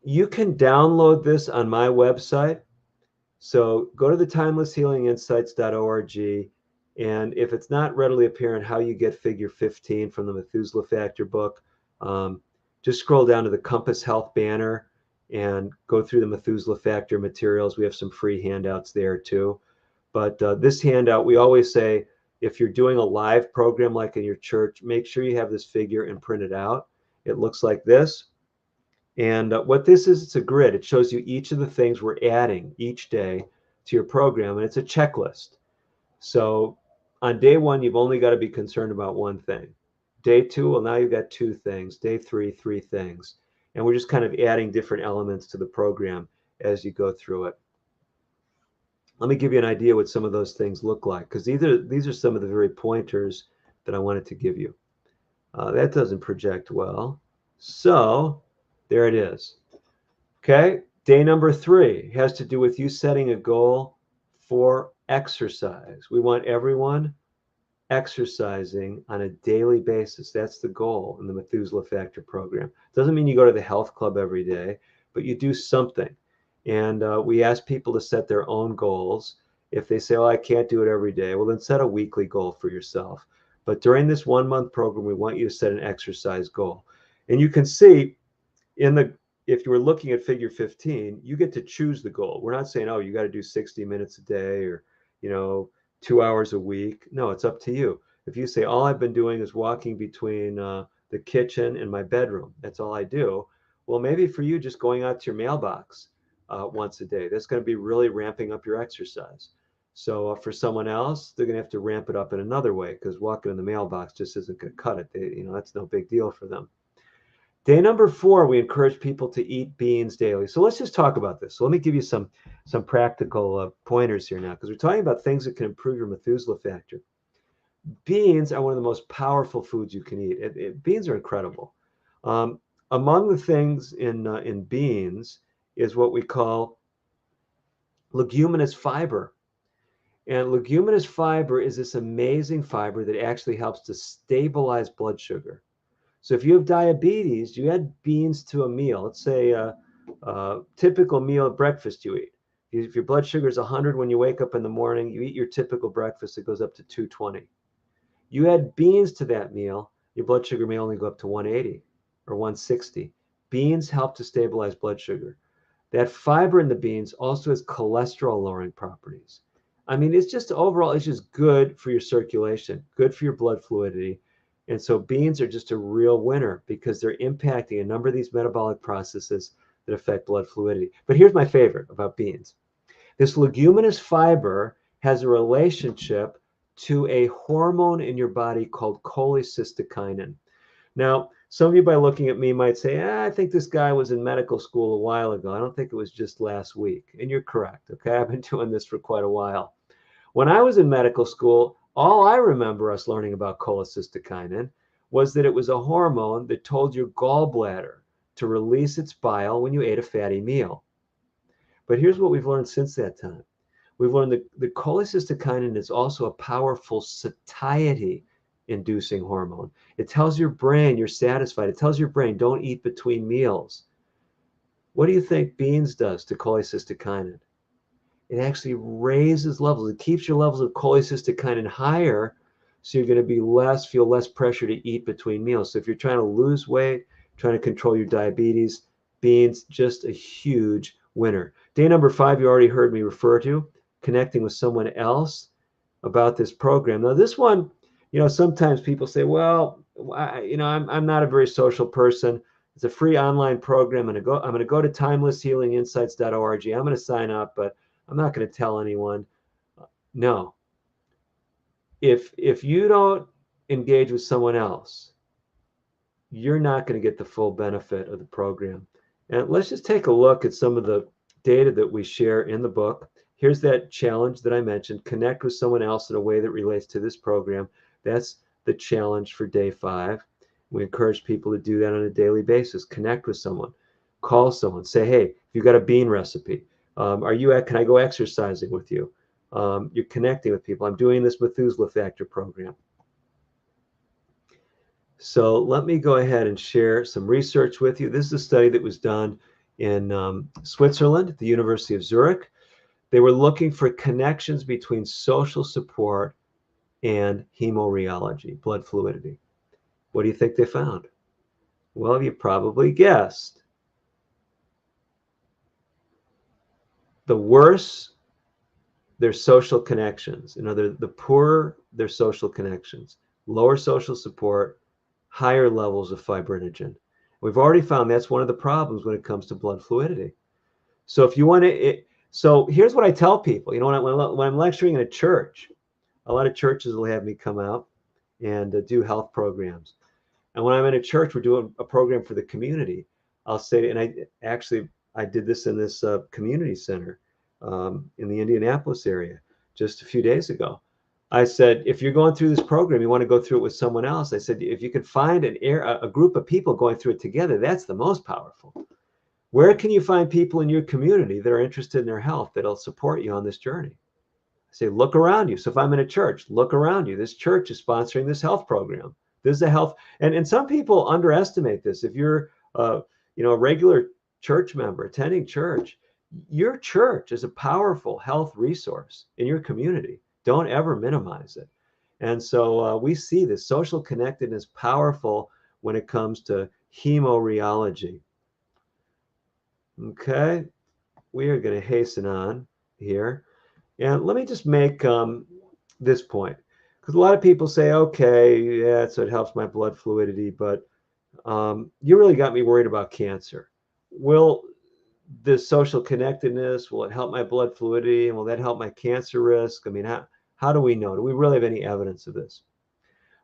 you can download this on my website. So go to the timelesshealinginsights.org. And if it's not readily apparent how you get figure 15 from the Methuselah Factor book, just scroll down to the Compass Health banner and go through the Methuselah Factor materials. We have some free handouts there too. But this handout, we always say, if you're doing a live program like in your church, make sure you have this figure and print it out. It looks like this. And what this is, it's a grid. It shows you each of the things we're adding each day to your program, and it's a checklist. So on day one, you've only got to be concerned about one thing. Day two, well, now you've got 2 things. Day three, 3 things. And we're just kind of adding different elements to the program as you go through it. Let me give you an idea what some of those things look like, because these are some of the very pointers that I wanted to give you. That doesn't project well. So there it is. Okay, day number 3 has to do with you setting a goal for exercise. We want everyone exercising on a daily basis. That's the goal in the Methuselah Factor program. Doesn't mean you go to the health club every day, but you do something. And we ask people to set their own goals. If they say, oh, I can't do it every day, well, then set a weekly goal for yourself. But during this 1-month program, we want you to set an exercise goal. And you can see if you were looking at figure 15, you get to choose the goal. We're not saying, oh, you got to do 60 minutes a day or, 2 hours a week. No, it's up to you. If you say, all I've been doing is walking between the kitchen and my bedroom, that's all I do. Well, maybe for you, just going out to your mailbox once a day, that's going to be really ramping up your exercise. So for someone else, they're going to have to ramp it up in another way, because walking in the mailbox just isn't going to cut it. That's no big deal for them. Day number 4, we encourage people to eat beans daily. So let's just talk about this. So let me give you some practical pointers here now, because we're talking about things that can improve your Methuselah Factor. Beans are one of the most powerful foods you can eat. Beans are incredible. Among the things in beans is what we call leguminous fiber. And leguminous fiber is this amazing fiber that actually helps to stabilize blood sugar. So if you have diabetes, you add beans to a meal. Let's say a typical meal at breakfast you eat. If your blood sugar is 100 when you wake up in the morning, you eat your typical breakfast, it goes up to 220. You add beans to that meal, your blood sugar may only go up to 180 or 160. Beans help to stabilize blood sugar. That fiber in the beans also has cholesterol lowering properties. I mean, it's just overall, it's just good for your circulation, good for your blood fluidity. And so beans are just a real winner because they're impacting a number of these metabolic processes that affect blood fluidity. But here's my favorite about beans. This leguminous fiber has a relationship to a hormone in your body called cholecystokinin. Now, some of you by looking at me might say, I think this guy was in medical school a while ago. I don't think it was just last week. And you're correct, okay? I've been doing this for quite a while. When I was in medical school, all I remember us learning about cholecystokinin was that it was a hormone that told your gallbladder to release its bile when you ate a fatty meal. But here's what we've learned since that time. We've learned that the cholecystokinin is also a powerful satiety-inducing hormone. It tells your brain you're satisfied. It tells your brain don't eat between meals. What do you think beans does to cholecystokinin? It actually raises levels. It keeps your levels of cholecystokinin higher, so you're going to feel less pressure to eat between meals. So if you're trying to lose weight, trying to control your diabetes, beans, just a huge winner. Day number 5, you already heard me refer to, connecting with someone else about this program. Now this one, sometimes people say, well, I'm not a very social person. It's a free online program. I'm going to go to timelesshealinginsights.org. I'm going to sign up, but I'm not going to tell anyone. No. If you don't engage with someone else, you're not going to get the full benefit of the program. And let's just take a look at some of the data that we share in the book. Here's that challenge that I mentioned. Connect with someone else in a way that relates to this program. That's the challenge for day 5. We encourage people to do that on a daily basis. Connect with someone. Call someone. Say, hey, you got a bean recipe. Can I go exercising with you? You're connecting with people. I'm doing this Methuselah Factor program. So let me go ahead and share some research with you. This is a study that was done in Switzerland, at the University of Zurich. They were looking for connections between social support and hemorrheology, blood fluidity. What do you think they found? Well, you probably guessed. The worse their social connections, the poorer their social connections, lower social support, higher levels of fibrinogen. We've already found that's one of the problems when it comes to blood fluidity. So if you want to, so here's what I tell people. When I'm lecturing in a church, a lot of churches will have me come out and do health programs. And when I'm in a church, we're doing a program for the community. I'll say, and I did this in this community center in the Indianapolis area just a few days ago. I said, if you're going through this program, you want to go through it with someone else. I said, if you can find a group of people going through it together, that's the most powerful. Where can you find people in your community that are interested in their health that'll support you on this journey? I say, look around you. So if I'm in a church, look around you. This church is sponsoring this health program. This is a health, and some people underestimate this. If you're, a regular church member attending church, your church is a powerful health resource in your community. Don't ever minimize it. And so we see this social connectedness powerful when it comes to hemorrheology. Okay, we are going to hasten on here. And let me just make this point. Because a lot of people say, okay, yeah, so it helps my blood fluidity, but you really got me worried about cancer. Will this social connectedness, will it help my blood fluidity? And will that help my cancer risk? I mean, how do we know? Do we really have any evidence of this?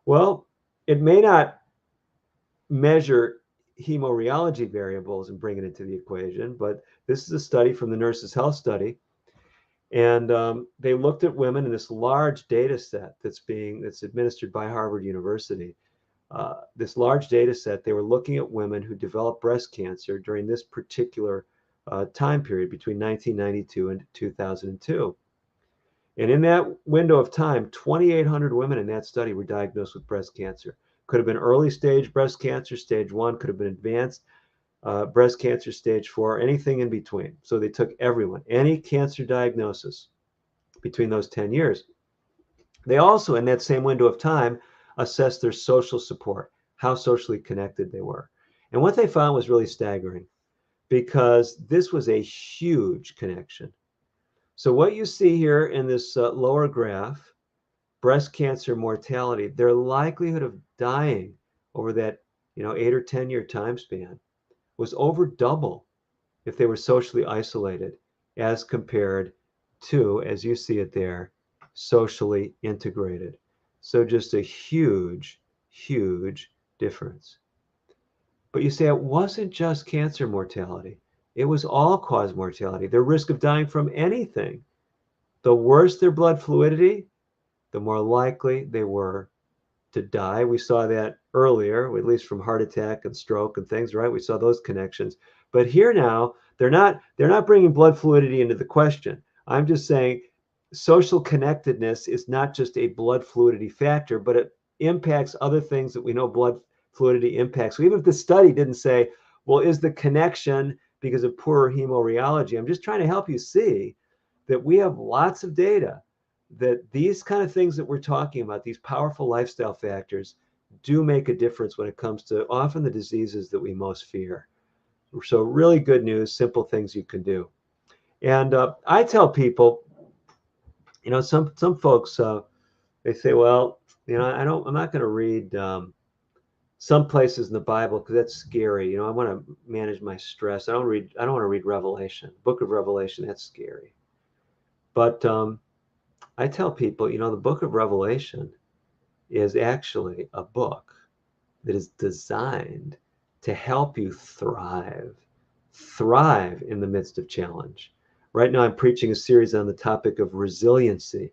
Well, it may not measure hemorrheology variables and bring it into the equation, but this is a study from the Nurses' Health Study. And they looked at women in this large data set that's administered by Harvard University. This large data set, they were looking at women who developed breast cancer during this particular time period between 1992 and 2002. And in that window of time, 2,800 women in that study were diagnosed with breast cancer. Could have been early stage breast cancer, stage 1, could have been advanced breast cancer, stage 4, anything in between. So they took everyone, any cancer diagnosis between those 10 years. They also, in that same window of time, assessed their social support, how socially connected they were. And what they found was really staggering, because this was a huge connection. So what you see here in this lower graph, breast cancer mortality, their likelihood of dying over that 8 or 10 year time span was over double if they were socially isolated as compared to, as you see it there, socially integrated. So just a huge, huge difference. But you say it wasn't just cancer mortality. It was all-cause mortality. Their risk of dying from anything. The worse their blood fluidity, the more likely they were to die. We saw that earlier, at least from heart attack and stroke and things, right? We saw those connections. But here now, they're not bringing blood fluidity into the question. I'm just saying social connectedness is not just a blood fluidity factor, but it impacts other things that we know blood fluidity impacts. So even if the study didn't say, well, is the connection because of poorer hemorrheology? I'm just trying to help you see that we have lots of data that these kind of things that we're talking about, these powerful lifestyle factors, do make a difference when it comes to often the diseases that we most fear. So really good news, simple things you can do. And I tell people, some folks they say, well, I'm not going to read some places in the Bible because that's scary. I want to manage my stress. I don't want to read Revelation, Book of Revelation. That's scary. But I tell people, the Book of Revelation is actually a book that is designed to help you thrive in the midst of challenge. Right now, I'm preaching a series on the topic of resiliency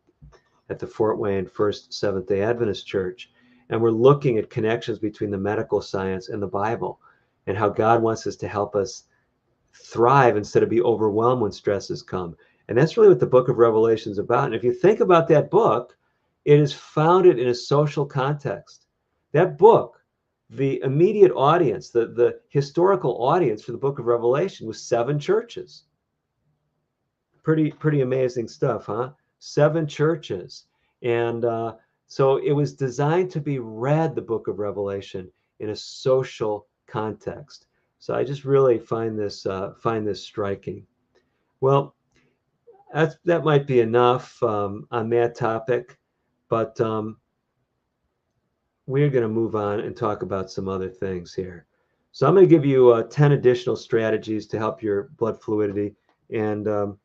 at the Fort Wayne First Seventh-day Adventist Church. And we're looking at connections between the medical science and the Bible and how God wants us to help us thrive instead of be overwhelmed when stresses come. And that's really what the book of Revelation is about. And if you think about that book, it is founded in a social context. That book, the immediate audience, the historical audience for the book of Revelation was 7 churches. Pretty amazing stuff, huh? 7 churches. And so it was designed to be read, the book of Revelation, in a social context. So I just really find this striking. Well, that might be enough on that topic, but we're going to move on and talk about some other things here. So I'm going to give you 10 additional strategies to help your blood fluidity, and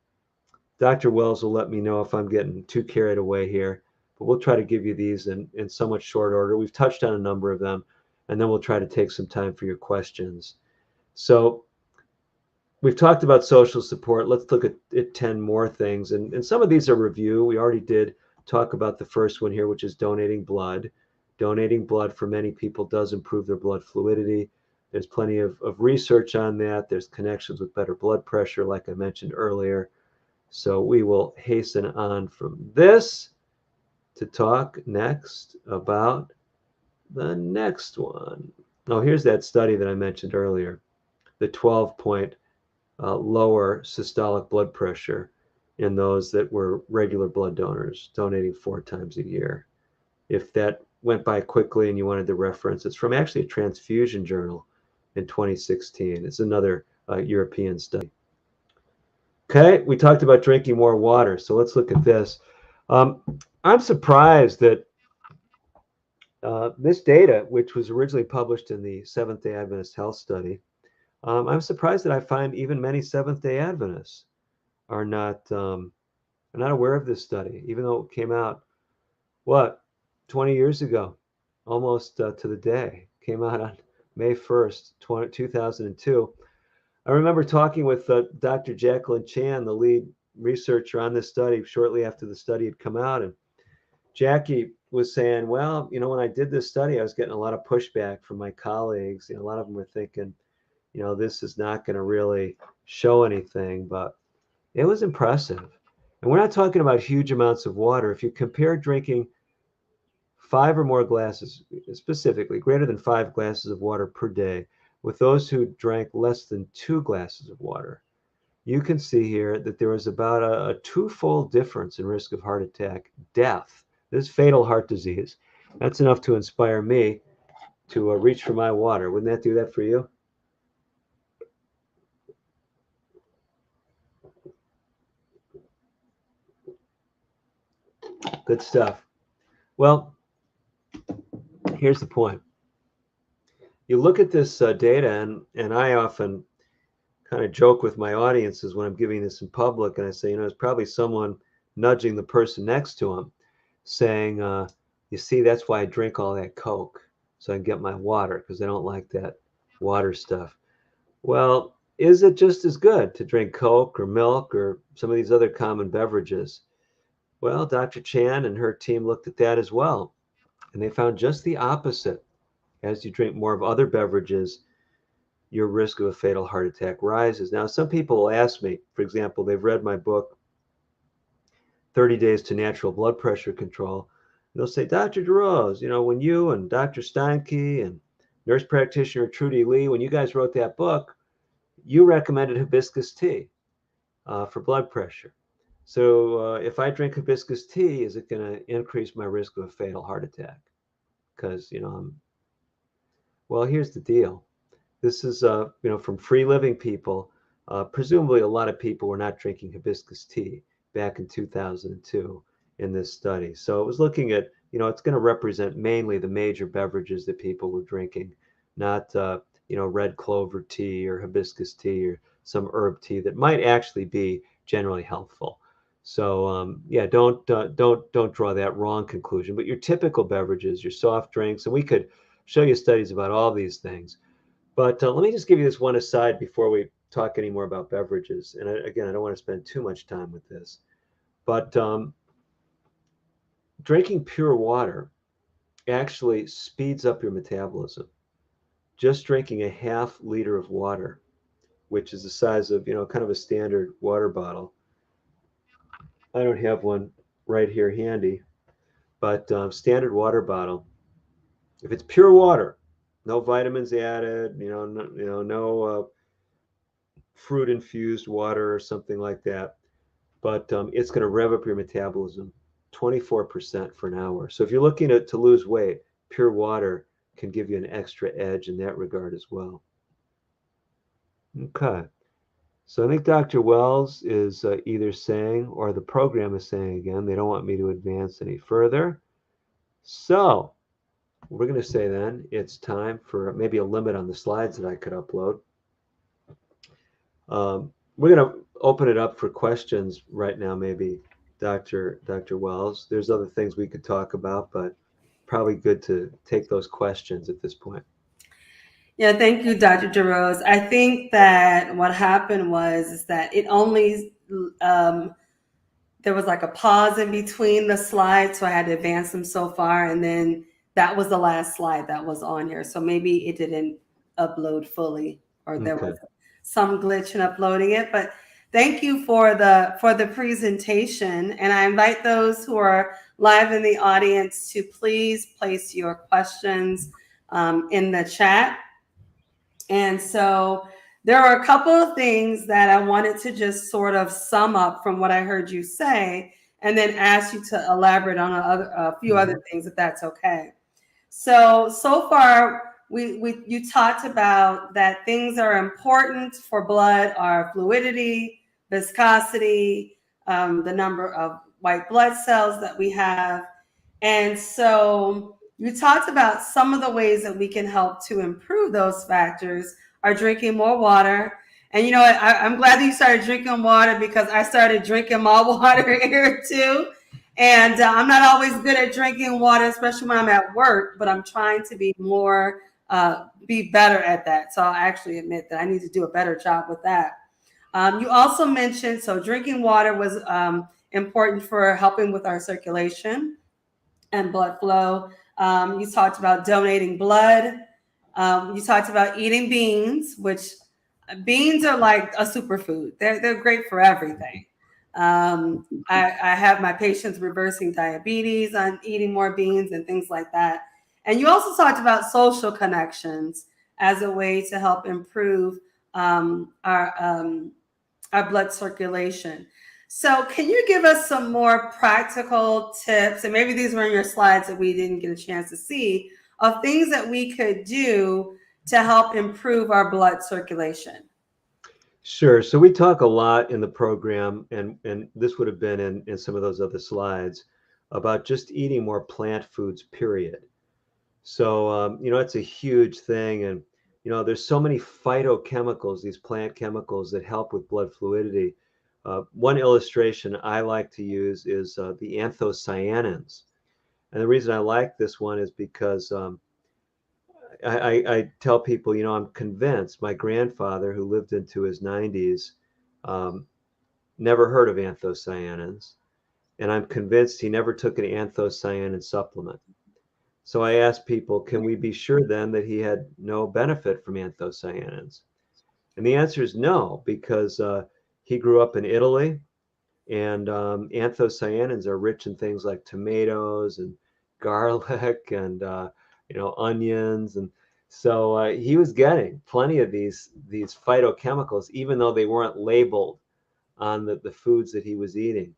Dr. Wells will let me know if I'm getting too carried away here, but we'll try to give you these in somewhat short order. We've touched on a number of them, and then we'll try to take some time for your questions. So we've talked about social support. Let's look at 10 more things. And some of these are review. We already did talk about the first one here, which is donating blood. Donating blood for many people does improve their blood fluidity. There's plenty of research on that. There's connections with better blood pressure, like I mentioned earlier. So we will hasten on from this to talk next about the next one. Oh, here's that study that I mentioned earlier, the 12-point lower systolic blood pressure in those that were regular blood donors, donating 4 times a year. If that went by quickly and you wanted the reference, it's from actually a transfusion journal in 2016. It's another European study. Okay, we talked about drinking more water, so let's look at this. I'm surprised that this data, which was originally published in the Seventh-day Adventist Health Study, I'm surprised that I find even many Seventh-day Adventists are not aware of this study, even though it came out, 20 years ago, almost to the day. Came out on May 1st, 2002. I remember talking with Dr. Jacqueline Chan, the lead researcher on this study, shortly after the study had come out. And Jackie was saying, well, when I did this study, I was getting a lot of pushback from my colleagues. A lot of them were thinking, this is not going to really show anything, but it was impressive. And we're not talking about huge amounts of water. If you compare drinking 5 or more glasses, specifically greater than 5 glasses of water per day, with those who drank less than 2 glasses of water, you can see here that there was about a 2-fold difference in risk of heart attack, death. This is fatal heart disease. That's enough to inspire me to reach for my water. Wouldn't that do that for you? Good stuff. Well, here's the point. You look at this data, and I often kind of joke with my audiences when I'm giving this in public, and I say, it's probably someone nudging the person next to him, saying, you see, that's why I drink all that Coke, so I can get my water, because I don't like that water stuff. Well, is it just as good to drink Coke or milk or some of these other common beverages? Well, Dr. Chan and her team looked at that as well. And they found just the opposite. As you drink more of other beverages, your risk of a fatal heart attack rises. Now, some people will ask me, for example, they've read my book, 30 Days to Natural Blood Pressure Control. They'll say, Dr. DeRose, when you and Dr. Steinke and nurse practitioner Trudy Lee, when you guys wrote that book, you recommended hibiscus tea for blood pressure. So if I drink hibiscus tea, is it going to increase my risk of a fatal heart attack? Because, well, here's the deal. This is, from free living people. Presumably, a lot of people were not drinking hibiscus tea back in 2002 in this study. So it was looking at, it's going to represent mainly the major beverages that people were drinking, not, red clover tea or hibiscus tea or some herb tea that might actually be generally helpful. So yeah, don't draw that wrong conclusion. But your typical beverages, your soft drinks, and we could show you studies about all these things. But let me just give you this one aside before we talk any more about beverages. And again, I don't want to spend too much time with this. But drinking pure water actually speeds up your metabolism. Just drinking a half liter of water, which is the size of, kind of a standard water bottle. I don't have one right here handy, but standard water bottle. If it's pure water, no vitamins added, no fruit infused water or something like that, but it's going to rev up your metabolism 24% for an hour. So if you're looking to lose weight, pure water can give you an extra edge in that regard as well. Okay. So I think Dr. Wells is either saying, or the program is saying again, they don't want me to advance any further. So we're going to say then it's time for maybe a limit on the slides that I could upload. We're going to open it up for questions right now, maybe, Dr. Wells. There's other things we could talk about, but probably good to take those questions at this point. Yeah, thank you, Dr. DeRose. I think that what happened is that it only there was like a pause in between the slides, so I had to advance them so far, and then that was the last slide that was on here. So maybe it didn't upload fully, or there was some glitch in uploading it. But thank you for the presentation, and I invite those who are live in the audience to please place your questions in the chat. And so there are a couple of things that I wanted to just sort of sum up from what I heard you say, and then ask you to elaborate on a few other things, if that's okay. So far, you talked about that things are important for blood are fluidity, viscosity, the number of white blood cells that we have. And so you talked about some of the ways that we can help to improve those factors are drinking more water. And you know what? I'm glad that you started drinking water, because I started drinking my water here too. And I'm not always good at drinking water, especially when I'm at work, but I'm trying to be better at that. So I'll actually admit that I need to do a better job with that. You also mentioned, so drinking water was important for helping with our circulation and blood flow. You talked about donating blood. You talked about eating beans, which beans are like a superfood. They're great for everything. I have my patients reversing diabetes on eating more beans and things like that. And you also talked about social connections as a way to help improve our blood circulation. So can you give us some more practical tips, and maybe these were in your slides that we didn't get a chance to see, of things that we could do to help improve our blood circulation? Sure. So we talk a lot in the program, and this would have been in some of those other slides, about just eating more plant foods, period. So, it's a huge thing. And, there's so many phytochemicals, these plant chemicals that help with blood fluidity. One illustration I like to use is the anthocyanins. And the reason I like this one is because I tell people, I'm convinced my grandfather, who lived into his 90s, never heard of anthocyanins. And I'm convinced he never took an anthocyanin supplement. So I asked people, can we be sure then that he had no benefit from anthocyanins? And the answer is no, because he grew up in Italy, and anthocyanins are rich in things like tomatoes and garlic and onions, and so he was getting plenty of these phytochemicals, even though they weren't labeled on the foods that he was eating.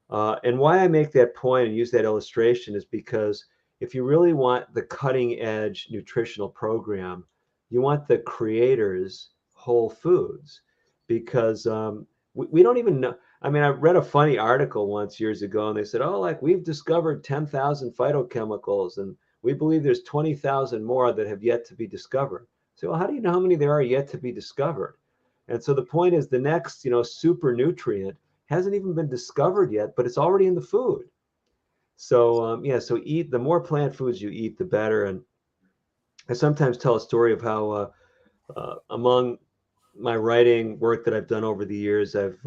And why I make that point and use that illustration is because if you really want the cutting edge nutritional program, you want the creators whole foods, because we don't even know. I mean, I read a funny article once years ago, and they said, oh, like we've discovered 10,000 phytochemicals, and we believe there's 20,000 more that have yet to be discovered. So, well, how do you know how many there are yet to be discovered? And so the point is, the next, super nutrient hasn't even been discovered yet, but it's already in the food. So yeah, so eat the more plant foods you eat, the better. And I sometimes tell a story of how among my writing work that I've done over the years, I've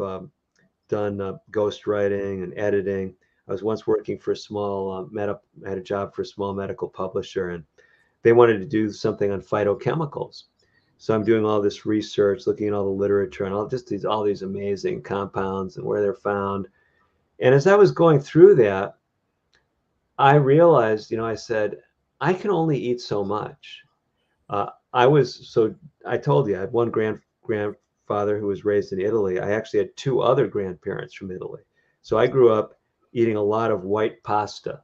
done ghost writing and editing. I was once working for a small I had a job for a small medical publisher, and they wanted to do something on phytochemicals. So I'm doing all this research, looking at all the literature and all these amazing compounds and where they're found. And as I was going through that, I realized, I said, I can only eat so much. I told you, I had one grandfather who was raised in Italy. I actually had two other grandparents from Italy. So I grew up eating a lot of white pasta.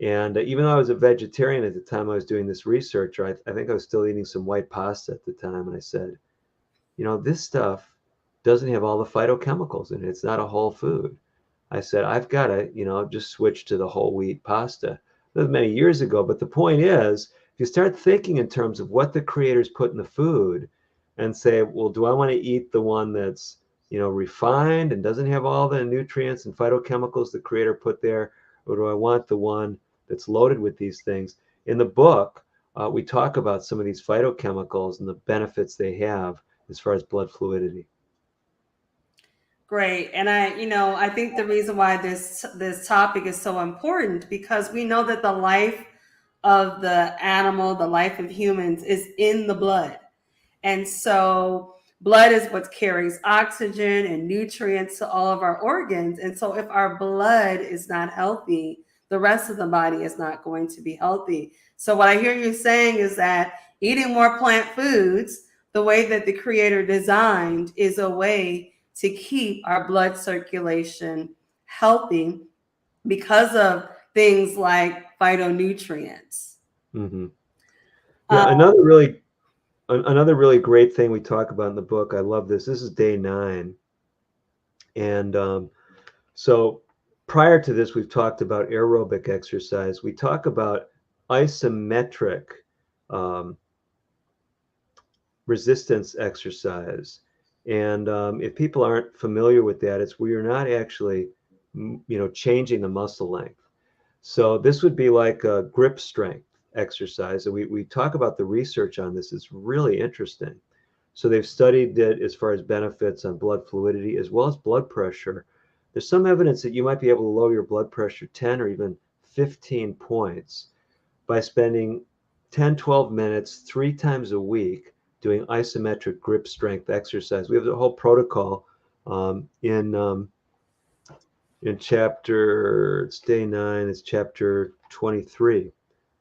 And even though I was a vegetarian at the time I was doing this research, or I think I was still eating some white pasta at the time. And I said, this stuff doesn't have all the phytochemicals in it. It's not a whole food. I said, I've got to, just switch to the whole wheat pasta. That was many years ago. But the point is, if you start thinking in terms of what the creators put in the food and say, well, do I want to eat the one that's, refined and doesn't have all the nutrients and phytochemicals the creator put there? Or do I want the one that's loaded with these things? In the book, we talk about some of these phytochemicals and the benefits they have as far as blood fluidity. Great. And I think the reason why this topic is so important, because we know that the life of the animal, the life of humans is in the blood. And so blood is what carries oxygen and nutrients to all of our organs. And so if our blood is not healthy, the rest of the body is not going to be healthy. So what I hear you saying is that eating more plant foods, the way that the creator designed, is a way to keep our blood circulation healthy because of things like phytonutrients. Mm-hmm. Yeah, Um, another really great thing we talk about in the book. I love this. This is day 9, and so prior to this, we've talked about aerobic exercise. We talk about isometric um, resistance exercise, and if people aren't familiar with that, it's where you're not actually, changing the muscle length. So this would be like a grip strength exercise. And we talk about the research on this. It's really interesting. So they've studied it as far as benefits on blood fluidity as well as blood pressure. There's some evidence that you might be able to lower your blood pressure 10 or even 15 points by spending 10, 12 minutes 3 times a week doing isometric grip strength exercise. We have the whole protocol in chapter, it's day 9, it's chapter 23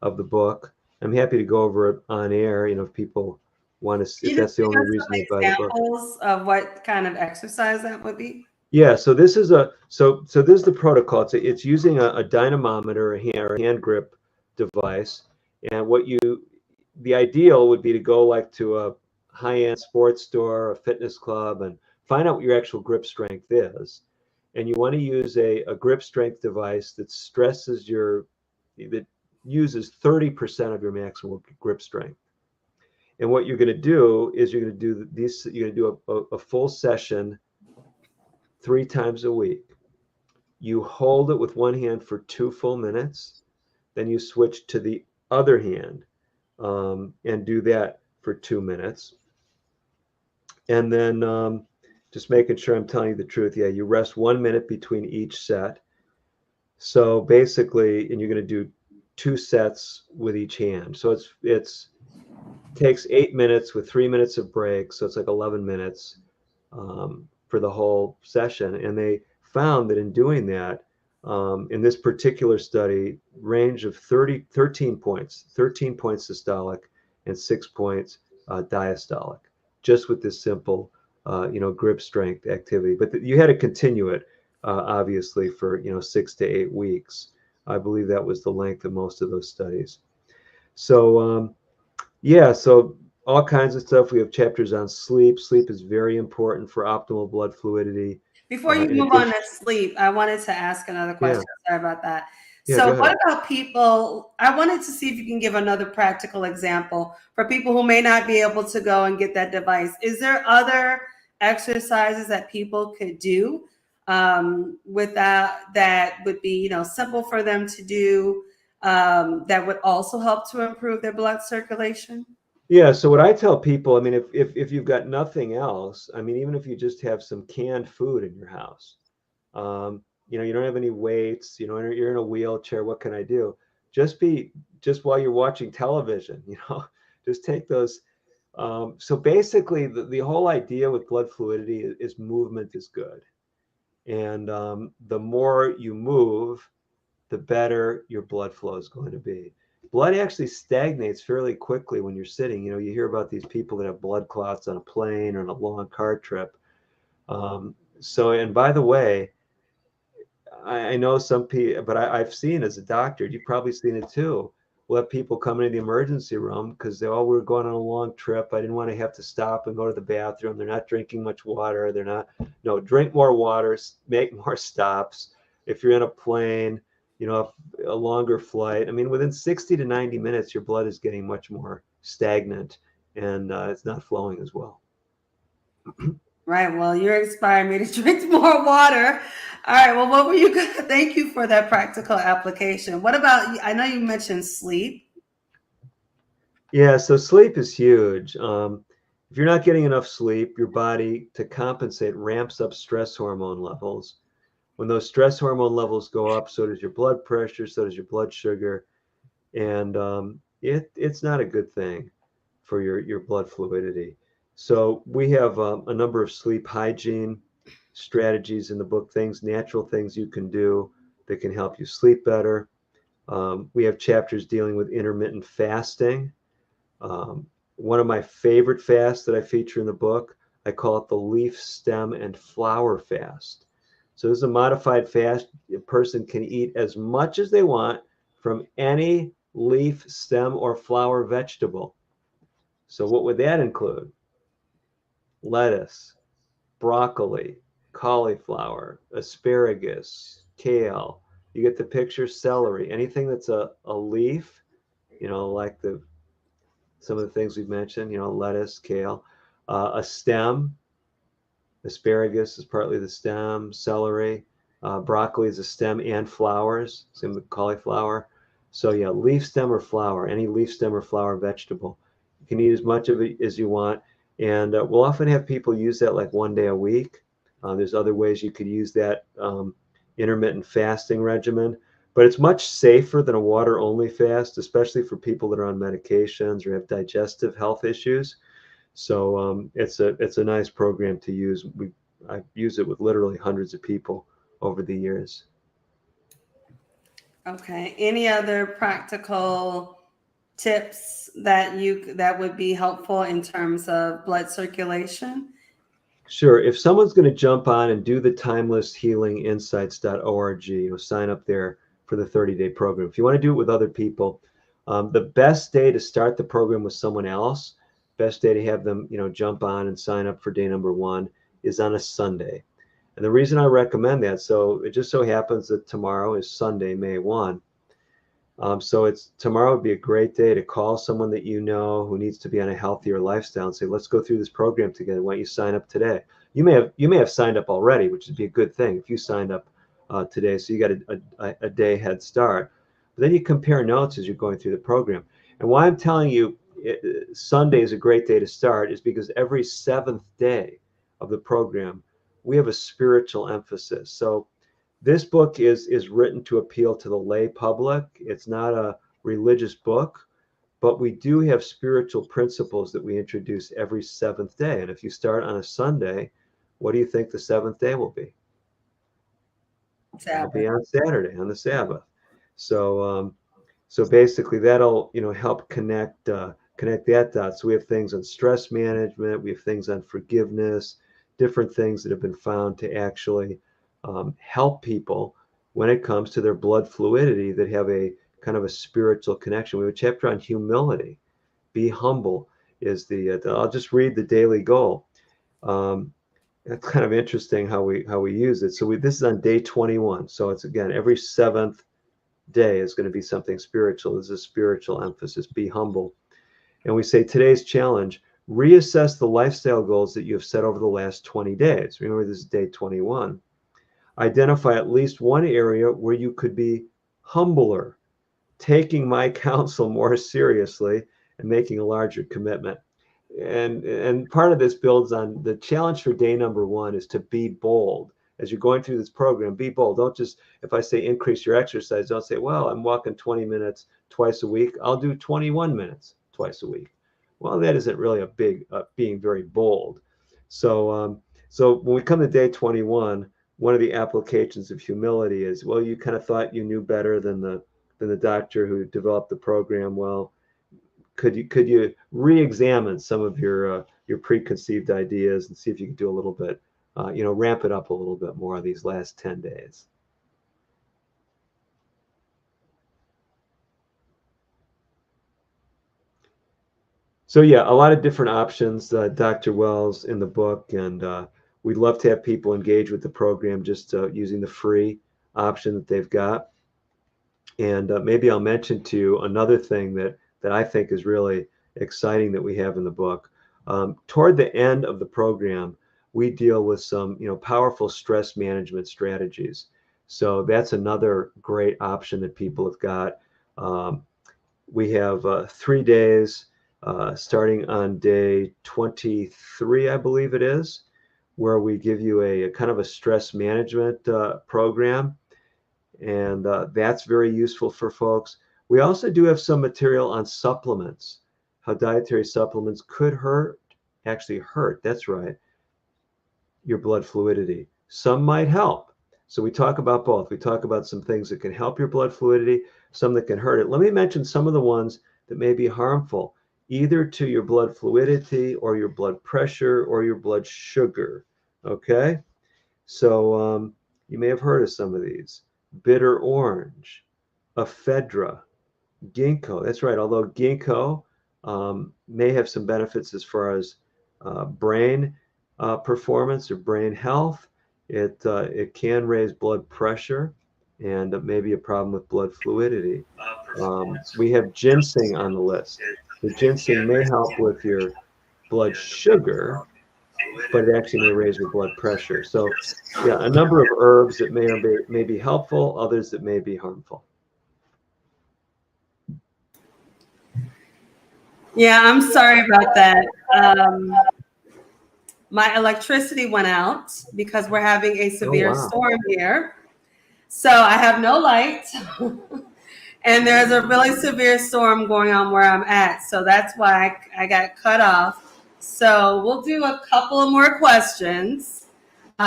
of the book. I'm happy to go over it on air, if people want to, Can if you just that's the give only us reason they some buy the book. examples of what kind of exercise that would be? Yeah, so this is this is the protocol. It's using a dynamometer, or a hand grip device. And the ideal would be to go like to a high-end sports store, a fitness club, and find out what your actual grip strength is. And you want to use a grip strength device that uses 30% of your maximum grip strength. And what you're going to do is you're going to do a full session 3 times a week. You hold it with one hand for 2 full minutes, then you switch to the other hand and do that for 2 minutes. And then just making sure I'm telling you the truth. Yeah, you rest 1 minute between each set. So basically, and you're going to do 2 sets with each hand. So it's takes 8 minutes with 3 minutes of break. So it's like 11 minutes for the whole session. And they found that in doing that, in this particular study, range of 13 points, 13 points systolic and 6 points diastolic, just with this simple, grip strength activity. But you had to continue it, obviously, for 6 to 8 weeks. I believe that was the length of most of those studies. So so all kinds of stuff. We have chapters on sleep. Sleep is very important for optimal blood fluidity. Before you In move on addition, to sleep, I wanted to ask another yeah, question. Sorry about that. yeah, go So, ahead. what about people? I wanted to see if you can give another practical example for people who may not be able to go and get that device. Is there other exercises that people could do that would be, simple for them to do that would also help to improve their blood circulation? Yeah, so what I tell people, I mean, if you've got nothing else, I mean, even if you just have some canned food in your house, you don't have any weights, you're in a wheelchair, what can I do? Just while you're watching television, just take those. So basically, the whole idea with blood fluidity is movement is good. And the more you move, the better your blood flow is going to be. Blood actually stagnates fairly quickly when you're sitting. You hear about these people that have blood clots on a plane or on a long car trip. And by the way, I know some people, but I've seen as a doctor, you've probably seen it too. We'll have people come into the emergency room because we're going on a long trip. I didn't want to have to stop and go to the bathroom. They're not drinking much water. They're not, no, drink more water, make more stops. If you're in a plane, a longer flight, I mean, within 60 to 90 minutes, your blood is getting much more stagnant and it's not flowing as well. Right. Well, you're inspiring me to drink more water. All right. Well, what were you going to thank you for that practical application? What about, I know you mentioned sleep. Yeah, so sleep is huge. If you're not getting enough sleep, your body, to compensate, ramps up stress hormone levels. When those stress hormone levels go up, so does your blood pressure, so does your blood sugar, and it's not a good thing for your blood fluidity. So we have a number of sleep hygiene strategies in the book, natural things you can do that can help you sleep better. We have chapters dealing with intermittent fasting. One of my favorite fasts that I feature in the book, I call it the leaf, stem, and flower fast. So this is a modified fast. A person can eat as much as they want from any leaf, stem, or flower vegetable. So what would that include? Lettuce, broccoli, cauliflower, asparagus, kale. You get the picture, celery, anything that's a leaf, like some of the things we've mentioned, lettuce, kale, a stem. Asparagus is partly the stem, celery, broccoli is a stem and flowers, same with cauliflower. So yeah, leaf, stem, or flower, any leaf, stem, or flower vegetable. You can eat as much of it as you want. And we'll often have people use that like one day a week. There's other ways you could use that intermittent fasting regimen, but it's much safer than a water only fast, especially for people that are on medications or have digestive health issues. So it's a nice program to use. I use it with literally hundreds of people over the years. Okay. Any other practical tips that would be helpful in terms of blood circulation? Sure. If someone's going to jump on and do the timelesshealinginsights.org, sign up there for the 30-day program. If you want to do it with other people, the best day to start the program with someone else, best day to have them, jump on and sign up for day number 1 is on a Sunday. And the reason I recommend that, so it just so happens that tomorrow is Sunday, May 1. So tomorrow would be a great day to call someone that you know who needs to be on a healthier lifestyle and say, let's go through this program together. Why don't you sign up today? You may have signed up already, which would be a good thing if you signed up today. So you got a day head start. But then you compare notes as you're going through the program. And why I'm telling you Sunday is a great day to start is because every 7th day of the program, we have a spiritual emphasis. So this book is written to appeal to the lay public. It's not a religious book, but we do have spiritual principles that we introduce every seventh day. And if you start on a Sunday, what do you think the seventh day will be? It'll be on Saturday, on the Sabbath. So, so basically, that'll help connect that dot. So we have things on stress management, we have things on forgiveness, different things that have been found to actually help people when it comes to their blood fluidity that have a kind of a spiritual connection. We have a chapter on humility. Be humble is I'll just read the daily goal. It's kind of interesting how we use it. So this is on day 21. So it's, again, every seventh day is going to be something spiritual. This is a spiritual emphasis. Be humble. And we say today's challenge: reassess the lifestyle goals that you have set over the last 20 days. Remember, this is day 21. Identify at least one area where you could be humbler, taking my counsel more seriously, and making a larger commitment. And part of this builds on the challenge for day number 1 is to be bold. As you're going through this program, be bold. Don't just, if I say increase your exercise, don't say, well, I'm walking 20 minutes twice a week. I'll do 21 minutes twice a week. Well, that isn't really a big, being very bold. So when we come to day 21, one of the applications of humility is, well, you kind of thought you knew better than the doctor who developed the program. Well, could you re-examine some of your preconceived ideas and see if you can do a little bit, ramp it up a little bit more these last 10 days. So yeah, a lot of different options, Dr. Wells, in the book, and we'd love to have people engage with the program just using the free option that they've got. And maybe I'll mention to you another thing that I think is really exciting that we have in the book. Toward the end of the program, we deal with some powerful stress management strategies. So that's another great option that people have got. We have 3 days starting on day 23, I believe it is, where we give you a kind of a stress management program. And that's very useful for folks. We also do have some material on supplements, how dietary supplements could actually hurt, that's right, your blood fluidity. Some might help. So we talk about both. We talk about some things that can help your blood fluidity, some that can hurt it. Let me mention some of the ones that may be harmful, either to your blood fluidity or your blood pressure or your blood sugar, okay? So you may have heard of some of these. Bitter orange, ephedra, ginkgo. That's right. Although ginkgo may have some benefits as far as brain performance or brain health, it can raise blood pressure and maybe a problem with blood fluidity. We have ginseng on the list. The ginseng may help with your blood sugar, but it actually may raise your blood pressure. So yeah, a number of herbs that may be helpful, others that may be harmful. Yeah, I'm sorry about that. My electricity went out because we're having a severe storm here. So I have no light. And there's a really severe storm going on where I'm at. So that's why I got cut off. So we'll do a couple of more questions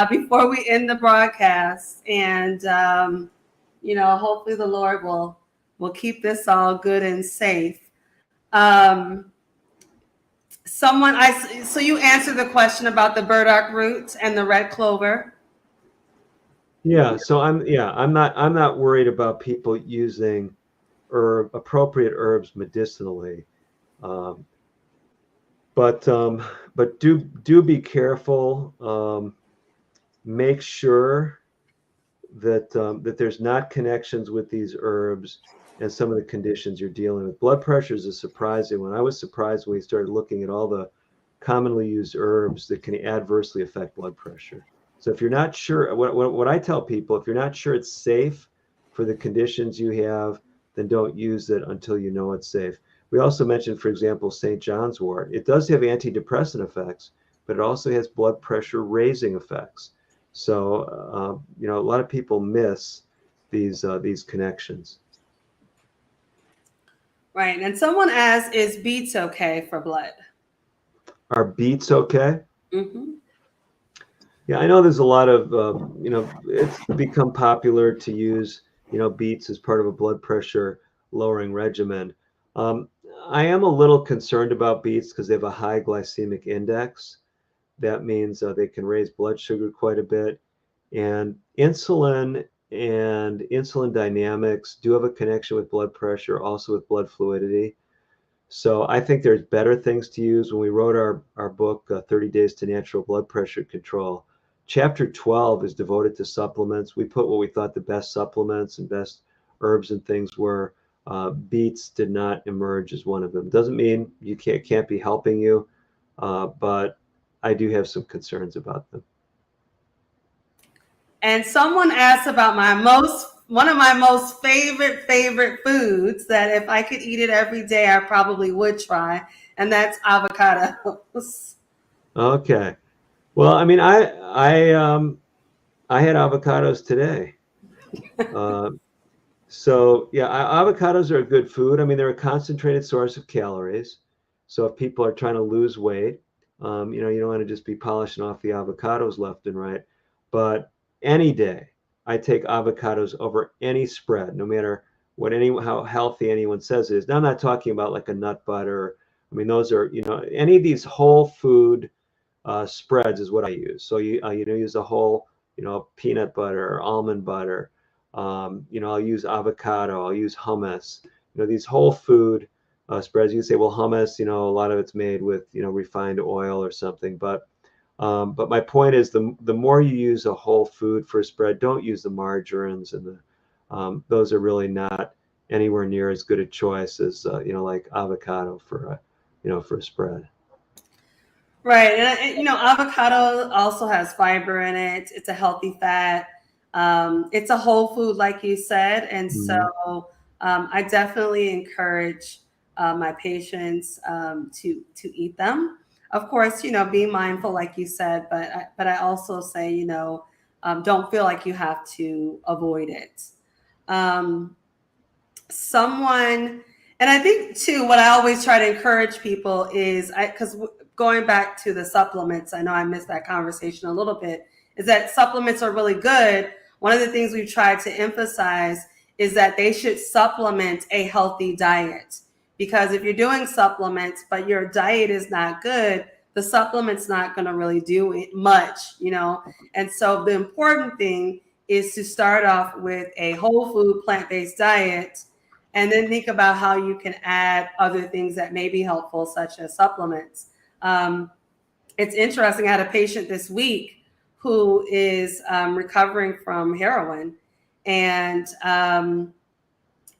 before we end the broadcast. And, hopefully the Lord will keep this all good and safe. So you answered the question about the burdock root and the red clover. Yeah, so I'm not worried about people using appropriate herbs medicinally, but do be careful. Make sure that there's not connections with these herbs and some of the conditions you're dealing with. Blood pressure is a surprising one. I was surprised when we started looking at all the commonly used herbs that can adversely affect blood pressure. So if you're not sure, what I tell people, if you're not sure it's safe for the conditions you have, then don't use it until you know it's safe. We also mentioned, for example, St. John's wort. It does have antidepressant effects, but it also has blood pressure raising effects. So, a lot of people miss these connections. Right. And someone asked, is beets okay for blood? Are beets okay? Hmm. Yeah, I know there's a lot of, it's become popular to use, beets as part of a blood pressure lowering regimen. Um, I am a little concerned about beets because they have a high glycemic index. That means they can raise blood sugar quite a bit. And insulin dynamics do have a connection with blood pressure, also with blood fluidity. So I think there's better things to use. When we wrote our book, 30 Days to Natural Blood Pressure Control, chapter 12 is devoted to supplements. We put what we thought the best supplements and best herbs and things were. Beets did not emerge as one of them. Doesn't mean you can't be helping you, but I do have some concerns about them. And someone asked about one of my most favorite foods that if I could eat it every day, I probably would try, and that's avocados. Okay. Well, I mean, I had avocados today. Uh, So yeah, avocados are a good food. I mean, they're a concentrated source of calories. So if people are trying to lose weight, you don't want to just be polishing off the avocados left and right. But any day, I take avocados over any spread, no matter how healthy anyone says it is. Now, I'm not talking about like a nut butter. I mean, those are, any of these whole food spreads is what I use. So use a whole, peanut butter, almond butter. I'll use avocado. I'll use hummus. These whole food spreads. You can say, well, hummus, a lot of it's made with, refined oil or something. But my point is, the more you use a whole food for a spread, don't use the margarines and those are really not anywhere near as good a choice as like avocado for a spread. Right. And avocado also has fiber in it. It's a healthy fat. It's a whole food, like you said. And so Mhm. I definitely encourage my patients to eat them. Of course, be mindful, like you said, but I also say, don't feel like you have to avoid it. Um, Someone, and I think too, what I always try to encourage people is, because going back to the supplements, I know I missed that conversation a little bit, is that supplements are really good. One of the things we've tried to emphasize is that they should supplement a healthy diet, because if you're doing supplements but your diet is not good, the supplement's not going to really do much. And so the important thing is to start off with a whole food plant-based diet, and then think about how you can add other things that may be helpful, such as supplements. Um, it's interesting. I had a patient this week who is recovering from heroin and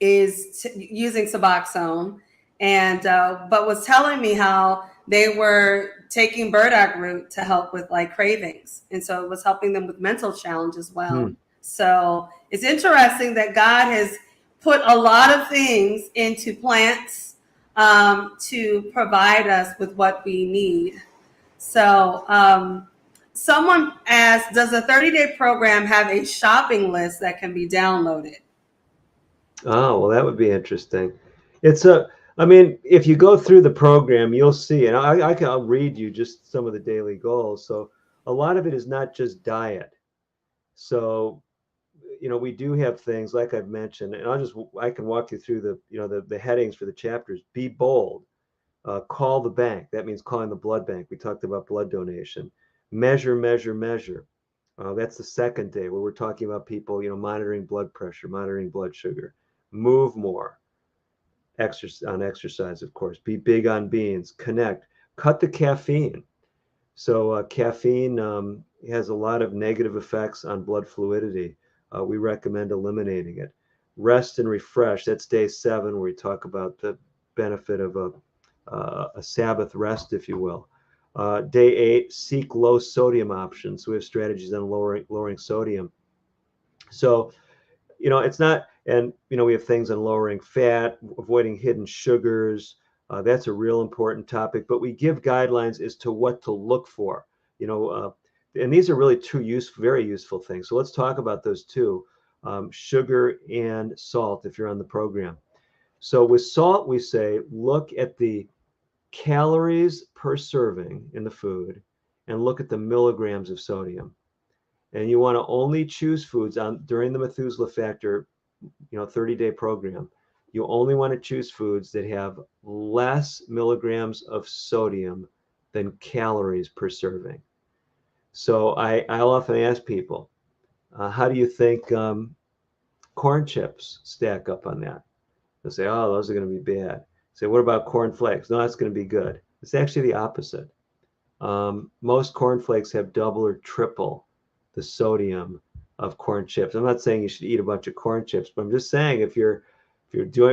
is using Suboxone, and but was telling me how they were taking burdock root to help with like cravings, and so it was helping them with mental challenge as well. Hmm. So it's interesting that God has put a lot of things into plants to provide us with what we need. So someone asked, does a 30-day program have a shopping list that can be downloaded? Oh, well, that would be interesting. I mean, if you go through the program, you'll see, and I'll read you just some of the daily goals. So a lot of it is not just diet. So, we do have things like I've mentioned, and I can walk you through the headings for the chapters. Be bold. Call the bank. That means calling the blood bank. We talked about blood donation. Measure, measure, measure. That's the second day where we're talking about people, monitoring blood pressure, monitoring blood sugar. Move more. Exercise, of course. Be big on beans. Connect. Cut the caffeine. So caffeine has a lot of negative effects on blood fluidity. We recommend eliminating it. Rest and refresh. That's day 7, where we talk about the benefit of a Sabbath rest, if you will. Day 8, seek low sodium options. So we have strategies on lowering sodium. So it's not, and we have things on lowering fat, avoiding hidden sugars. That's a real important topic, but we give guidelines as to what to look for. And these are really two very useful things. So let's talk about those two: sugar and salt. If you're on the program, So with salt, we say, look at the calories per serving in the food and look at the milligrams of sodium. And you want to only choose foods during the Methuselah Factor, 30-day program. You only want to choose foods that have less milligrams of sodium than calories per serving. So I'll often ask people, how do you think corn chips stack up on that? They'll say, oh, those are going to be bad. Say, what about corn flakes? No, that's going to be good. It's actually the opposite. Most corn flakes have double or triple the sodium of corn chips. I'm not saying you should eat a bunch of corn chips, but I'm just saying if you're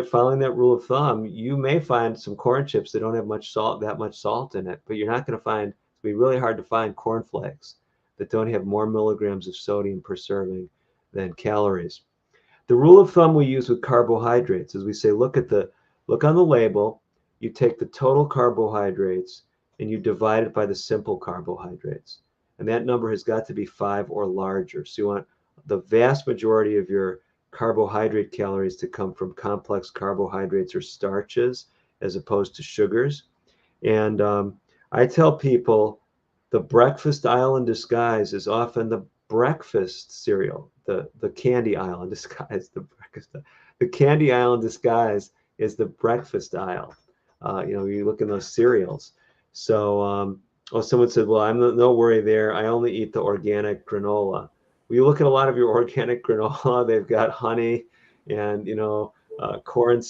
following that rule of thumb, you may find some corn chips that don't have that much salt in it, but you're not going to find, it'll be really hard to find corn flakes that don't have more milligrams of sodium per serving than calories. The rule of thumb we use with carbohydrates is we say, look on the label, you take the total carbohydrates and you divide it by the simple carbohydrates. And that number has got to be 5 or larger. So you want the vast majority of your carbohydrate calories to come from complex carbohydrates or starches as opposed to sugars. And I tell people the breakfast aisle in disguise is often the breakfast cereal. The candy aisle in disguise, the candy aisle in disguise is the breakfast aisle. You look in those cereals. So, someone said, well, I'm no worry there. I only eat the organic granola. Well, you look at a lot of your organic granola, they've got honey and, corn,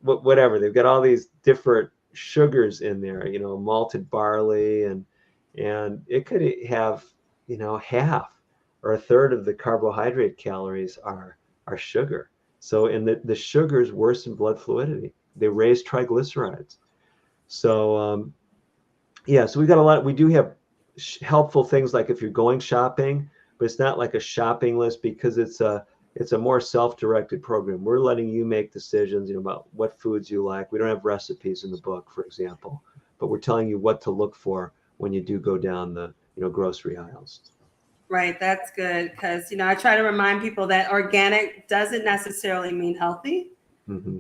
whatever. They've got all these different sugars in there, malted barley, and it could have, half or a third of the carbohydrate calories are sugar. So, and the sugars worsen blood fluidity. They raise triglycerides. So, so we do have helpful things like if you're going shopping, but it's not like a shopping list because it's a more self-directed program. We're letting you make decisions, about what foods you like. We don't have recipes in the book, for example, but we're telling you what to look for when you do go down the, grocery aisles. Right, that's good because I try to remind people that organic doesn't necessarily mean healthy. Mm-hmm.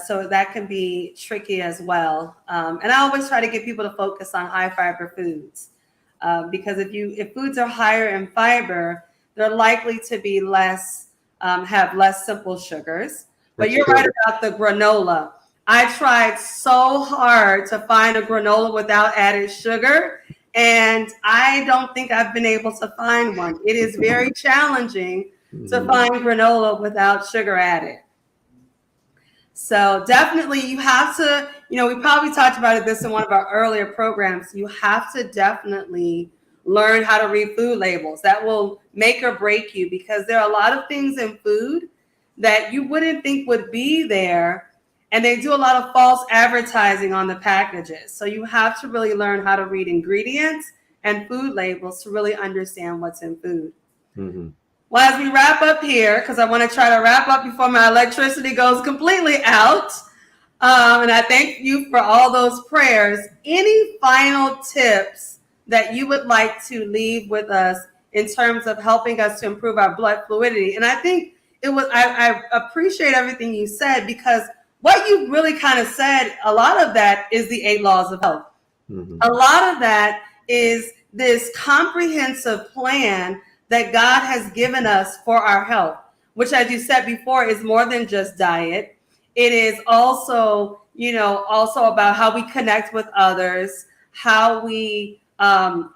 So that can be tricky as well. And I always try to get people to focus on high fiber foods because if foods are higher in fiber, they're likely to be have less simple sugars. But you're right about the granola. I tried so hard to find a granola without added sugar, and I don't think I've been able to find one. It is very challenging to find granola without sugar added. So definitely you have to, we probably talked about this in one of our earlier programs. You have to definitely learn how to read food labels. That will make or break you because there are a lot of things in food that you wouldn't think would be there. And they do a lot of false advertising on the packages. So you have to really learn how to read ingredients and food labels to really understand what's in food. Mm-hmm. Well, as we wrap up here, because I want to try to wrap up before my electricity goes completely out, and I thank you for all those prayers. Any final tips that you would like to leave with us in terms of helping us to improve our blood fluidity? And I think I appreciate everything you said because what you really kind of said, a lot of that is the 8 laws of health. Mm-hmm. A lot of that is this comprehensive plan that God has given us for our health, which, as you said before, is more than just diet. It is also, also about how we connect with others, how we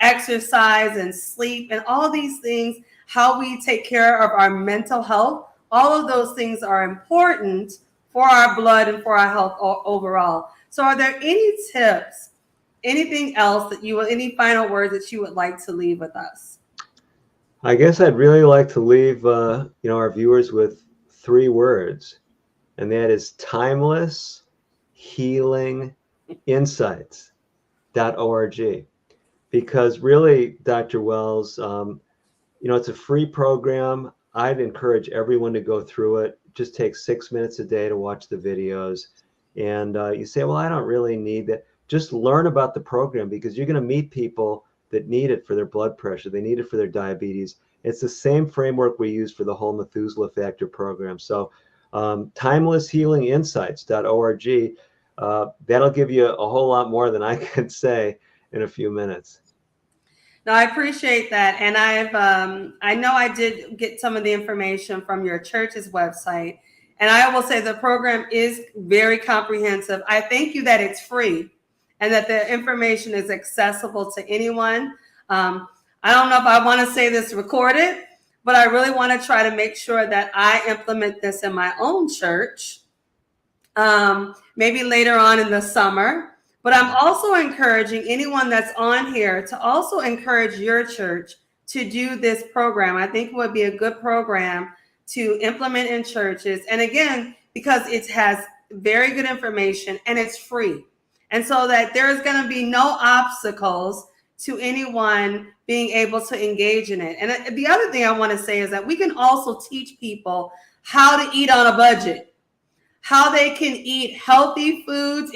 exercise and sleep, and all these things, how we take care of our mental health. All of those things are important for our blood and for our health overall. So are there any tips, anything else any final words that you would like to leave with us? I guess I'd really like to leave, our viewers with 3 words, and that is timeless healing insights.org. Because really, Dr. Wells, it's a free program. I'd encourage everyone to go through it. It just takes 6 minutes a day to watch the videos. And you say, well, I don't really need that. Just learn about the program because you're going to meet people that need it for their blood pressure. They need it for their diabetes. It's the same framework we use for the whole Methuselah Factor program. So timelesshealinginsights.org, that'll give you a whole lot more than I can say in a few minutes. No, I appreciate that. And I know I did get some of the information from your church's website. And I will say the program is very comprehensive. I thank you that it's free and that the information is accessible to anyone. I don't know if I want to say this recorded, but I really want to try to make sure that I implement this in my own church, maybe later on in the summer. But I'm also encouraging anyone that's on here to also encourage your church to do this program. I think it would be a good program to implement in churches. And again, because it has very good information and it's free. And so that there's going to be no obstacles to anyone being able to engage in it. And the other thing I want to say is that we can also teach people how to eat on a budget, how they can eat healthy foods.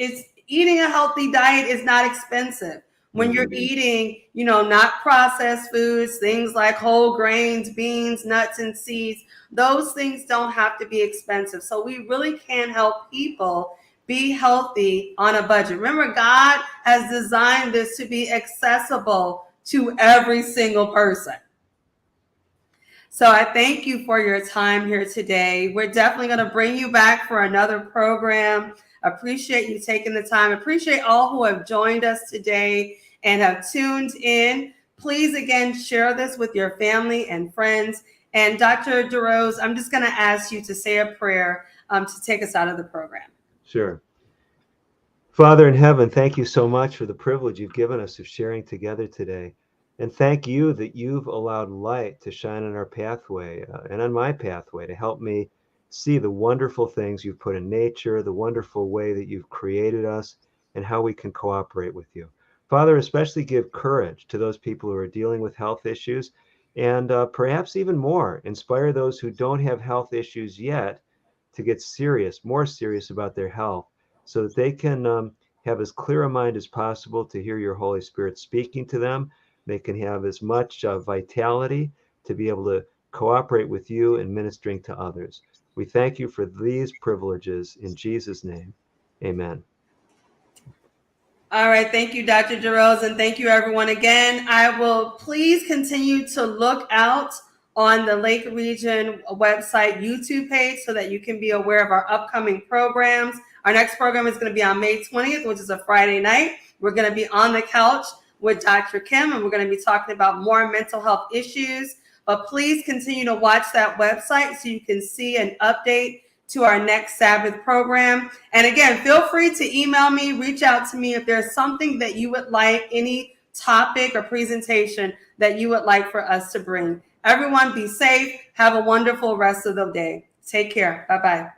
Eating a healthy diet is not expensive. When you're eating, not processed foods, things like whole grains, beans, nuts, and seeds, those things don't have to be expensive. So we really can help people be healthy on a budget. Remember, God has designed this to be accessible to every single person. So I thank you for your time here today. We're definitely going to bring you back for another program. Appreciate you taking the time. Appreciate all who have joined us today and have tuned in. Please, again, share this with your family and friends. And Dr. DeRose, I'm just going to ask you to say a prayer to take us out of the program. Sure. Father in heaven, thank you so much for the privilege you've given us of sharing together today. And thank you that you've allowed light to shine on our pathway and on my pathway to help me see the wonderful things you've put in nature, the wonderful way that you've created us, and how we can cooperate with you. Father, especially give courage to those people who are dealing with health issues, and perhaps even more, inspire those who don't have health issues yet to get more serious about their health, so that they can have as clear a mind as possible to hear your Holy Spirit speaking to them. They can have as much vitality to be able to cooperate with you in ministering to others. We thank you for these privileges in Jesus' name. Amen. All right. Thank you, Dr. DeRose, and thank you, everyone. Again, I will please continue to look out on the Lake Region website YouTube page so that you can be aware of our upcoming programs. Our next program is going to be on May 20th, which is a Friday night. We're going to be on the couch with Dr. Kim, and we're going to be talking about more mental health issues. But please continue to watch that website so you can see an update to our next Sabbath program. And again, feel free to email me, reach out to me if there's something that you would like, any topic or presentation that you would like for us to bring. Everyone be safe. Have a wonderful rest of the day. Take care. Bye-bye.